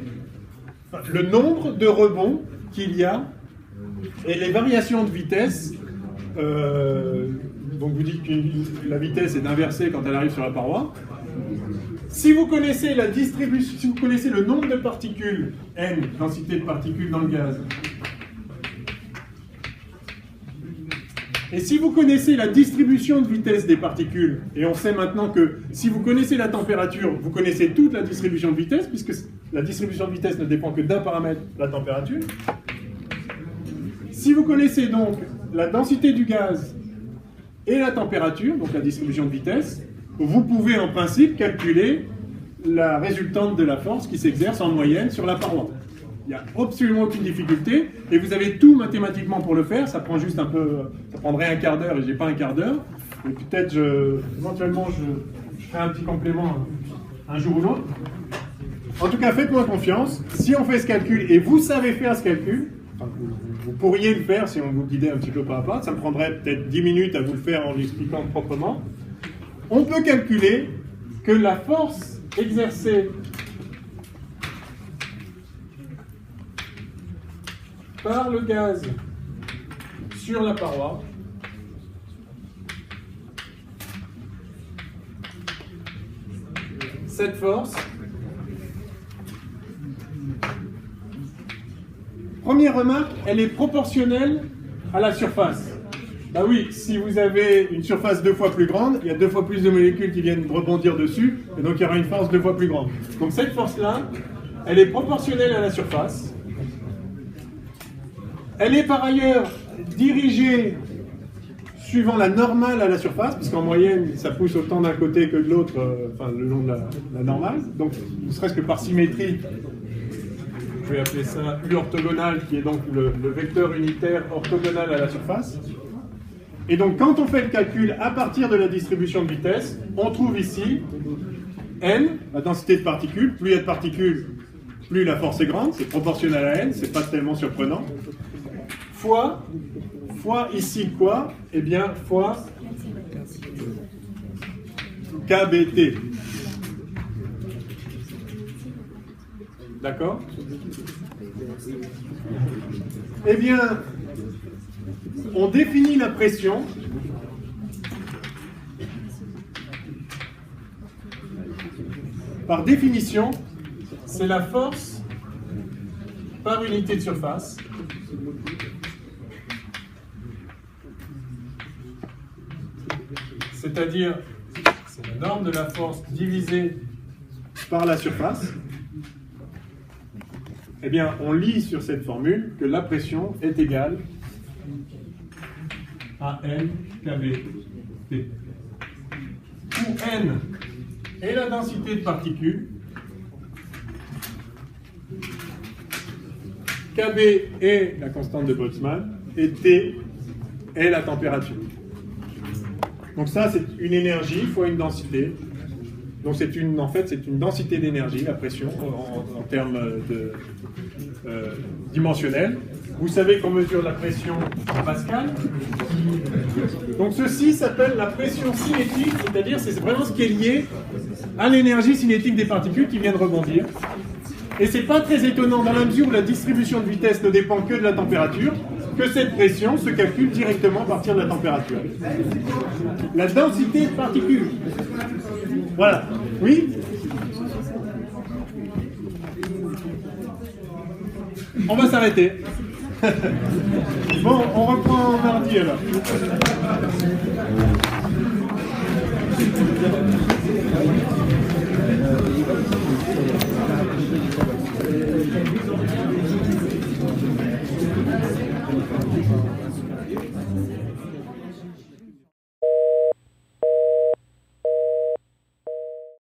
le nombre de rebonds qu'il y a et les variations de vitesse. Donc vous dites que la vitesse est inversée quand elle arrive sur la paroi. Si vous connaissez la distribution, si vous connaissez le nombre de particules, n, densité de particules dans le gaz, et si vous connaissez la distribution de vitesse des particules, et on sait maintenant que si vous connaissez la température, vous connaissez toute la distribution de vitesse, puisque la distribution de vitesse ne dépend que d'un paramètre, la température. Si vous connaissez donc la densité du gaz et la température, donc la distribution de vitesse, vous pouvez en principe calculer la résultante de la force qui s'exerce en moyenne sur la paroi. Il n'y a absolument aucune difficulté, et vous avez tout mathématiquement pour le faire. Ça prend juste un peu, ça prendrait un quart d'heure, et j'ai pas un quart d'heure. Et peut-être, éventuellement, je ferai un petit complément un jour ou l'autre. En tout cas, faites-moi confiance. Si on fait ce calcul, et vous savez faire ce calcul, enfin, vous pourriez le faire si on vous guidait un petit peu pas à pas. Ça me prendrait peut-être 10 minutes à vous le faire en l'expliquant proprement. On peut calculer que la force exercée par le gaz sur la paroi cette force, première remarque, elle est proportionnelle à la surface. Bah oui, si vous avez une surface 2 fois plus grande, il y a 2 fois plus de molécules qui viennent rebondir dessus, et donc il y aura une force 2 fois plus grande. Donc cette force-là, elle est proportionnelle à la surface. Elle est par ailleurs dirigée suivant la normale à la surface, puisqu'en moyenne, ça pousse autant d'un côté que de l'autre, enfin le long de la normale. Donc, ne serait-ce que par symétrie, je vais appeler ça U orthogonal, qui est donc le vecteur unitaire orthogonal à la surface. Et donc, quand on fait le calcul à partir de la distribution de vitesse, on trouve ici N, la densité de particules. Plus il y a de particules, plus la force est grande, c'est proportionnel à N, c'est pas tellement surprenant. Fois ici quoi? Eh bien, fois KBT. D'accord? Eh bien, on définit la pression par définition, c'est la force par unité de surface. C'est-à-dire, c'est la norme de la force divisée par la surface. Eh bien, on lit sur cette formule que la pression est égale à N KBT. Où N est la densité de particules, KB est la constante de Boltzmann, et T est la température. Donc ça, c'est une énergie fois une densité. Donc en fait, c'est une densité d'énergie, la pression, en termes dimensionnels. Vous savez qu'on mesure la pression en Pascal. Donc ceci s'appelle la pression cinétique, c'est-à-dire c'est vraiment ce qui est lié à l'énergie cinétique des particules qui viennent rebondir. Et c'est pas très étonnant dans la mesure où la distribution de vitesse ne dépend que de la température, que cette pression se calcule directement à partir de la température. La densité de particules. Voilà. Oui? On va s'arrêter. Bon, on reprend mardi alors.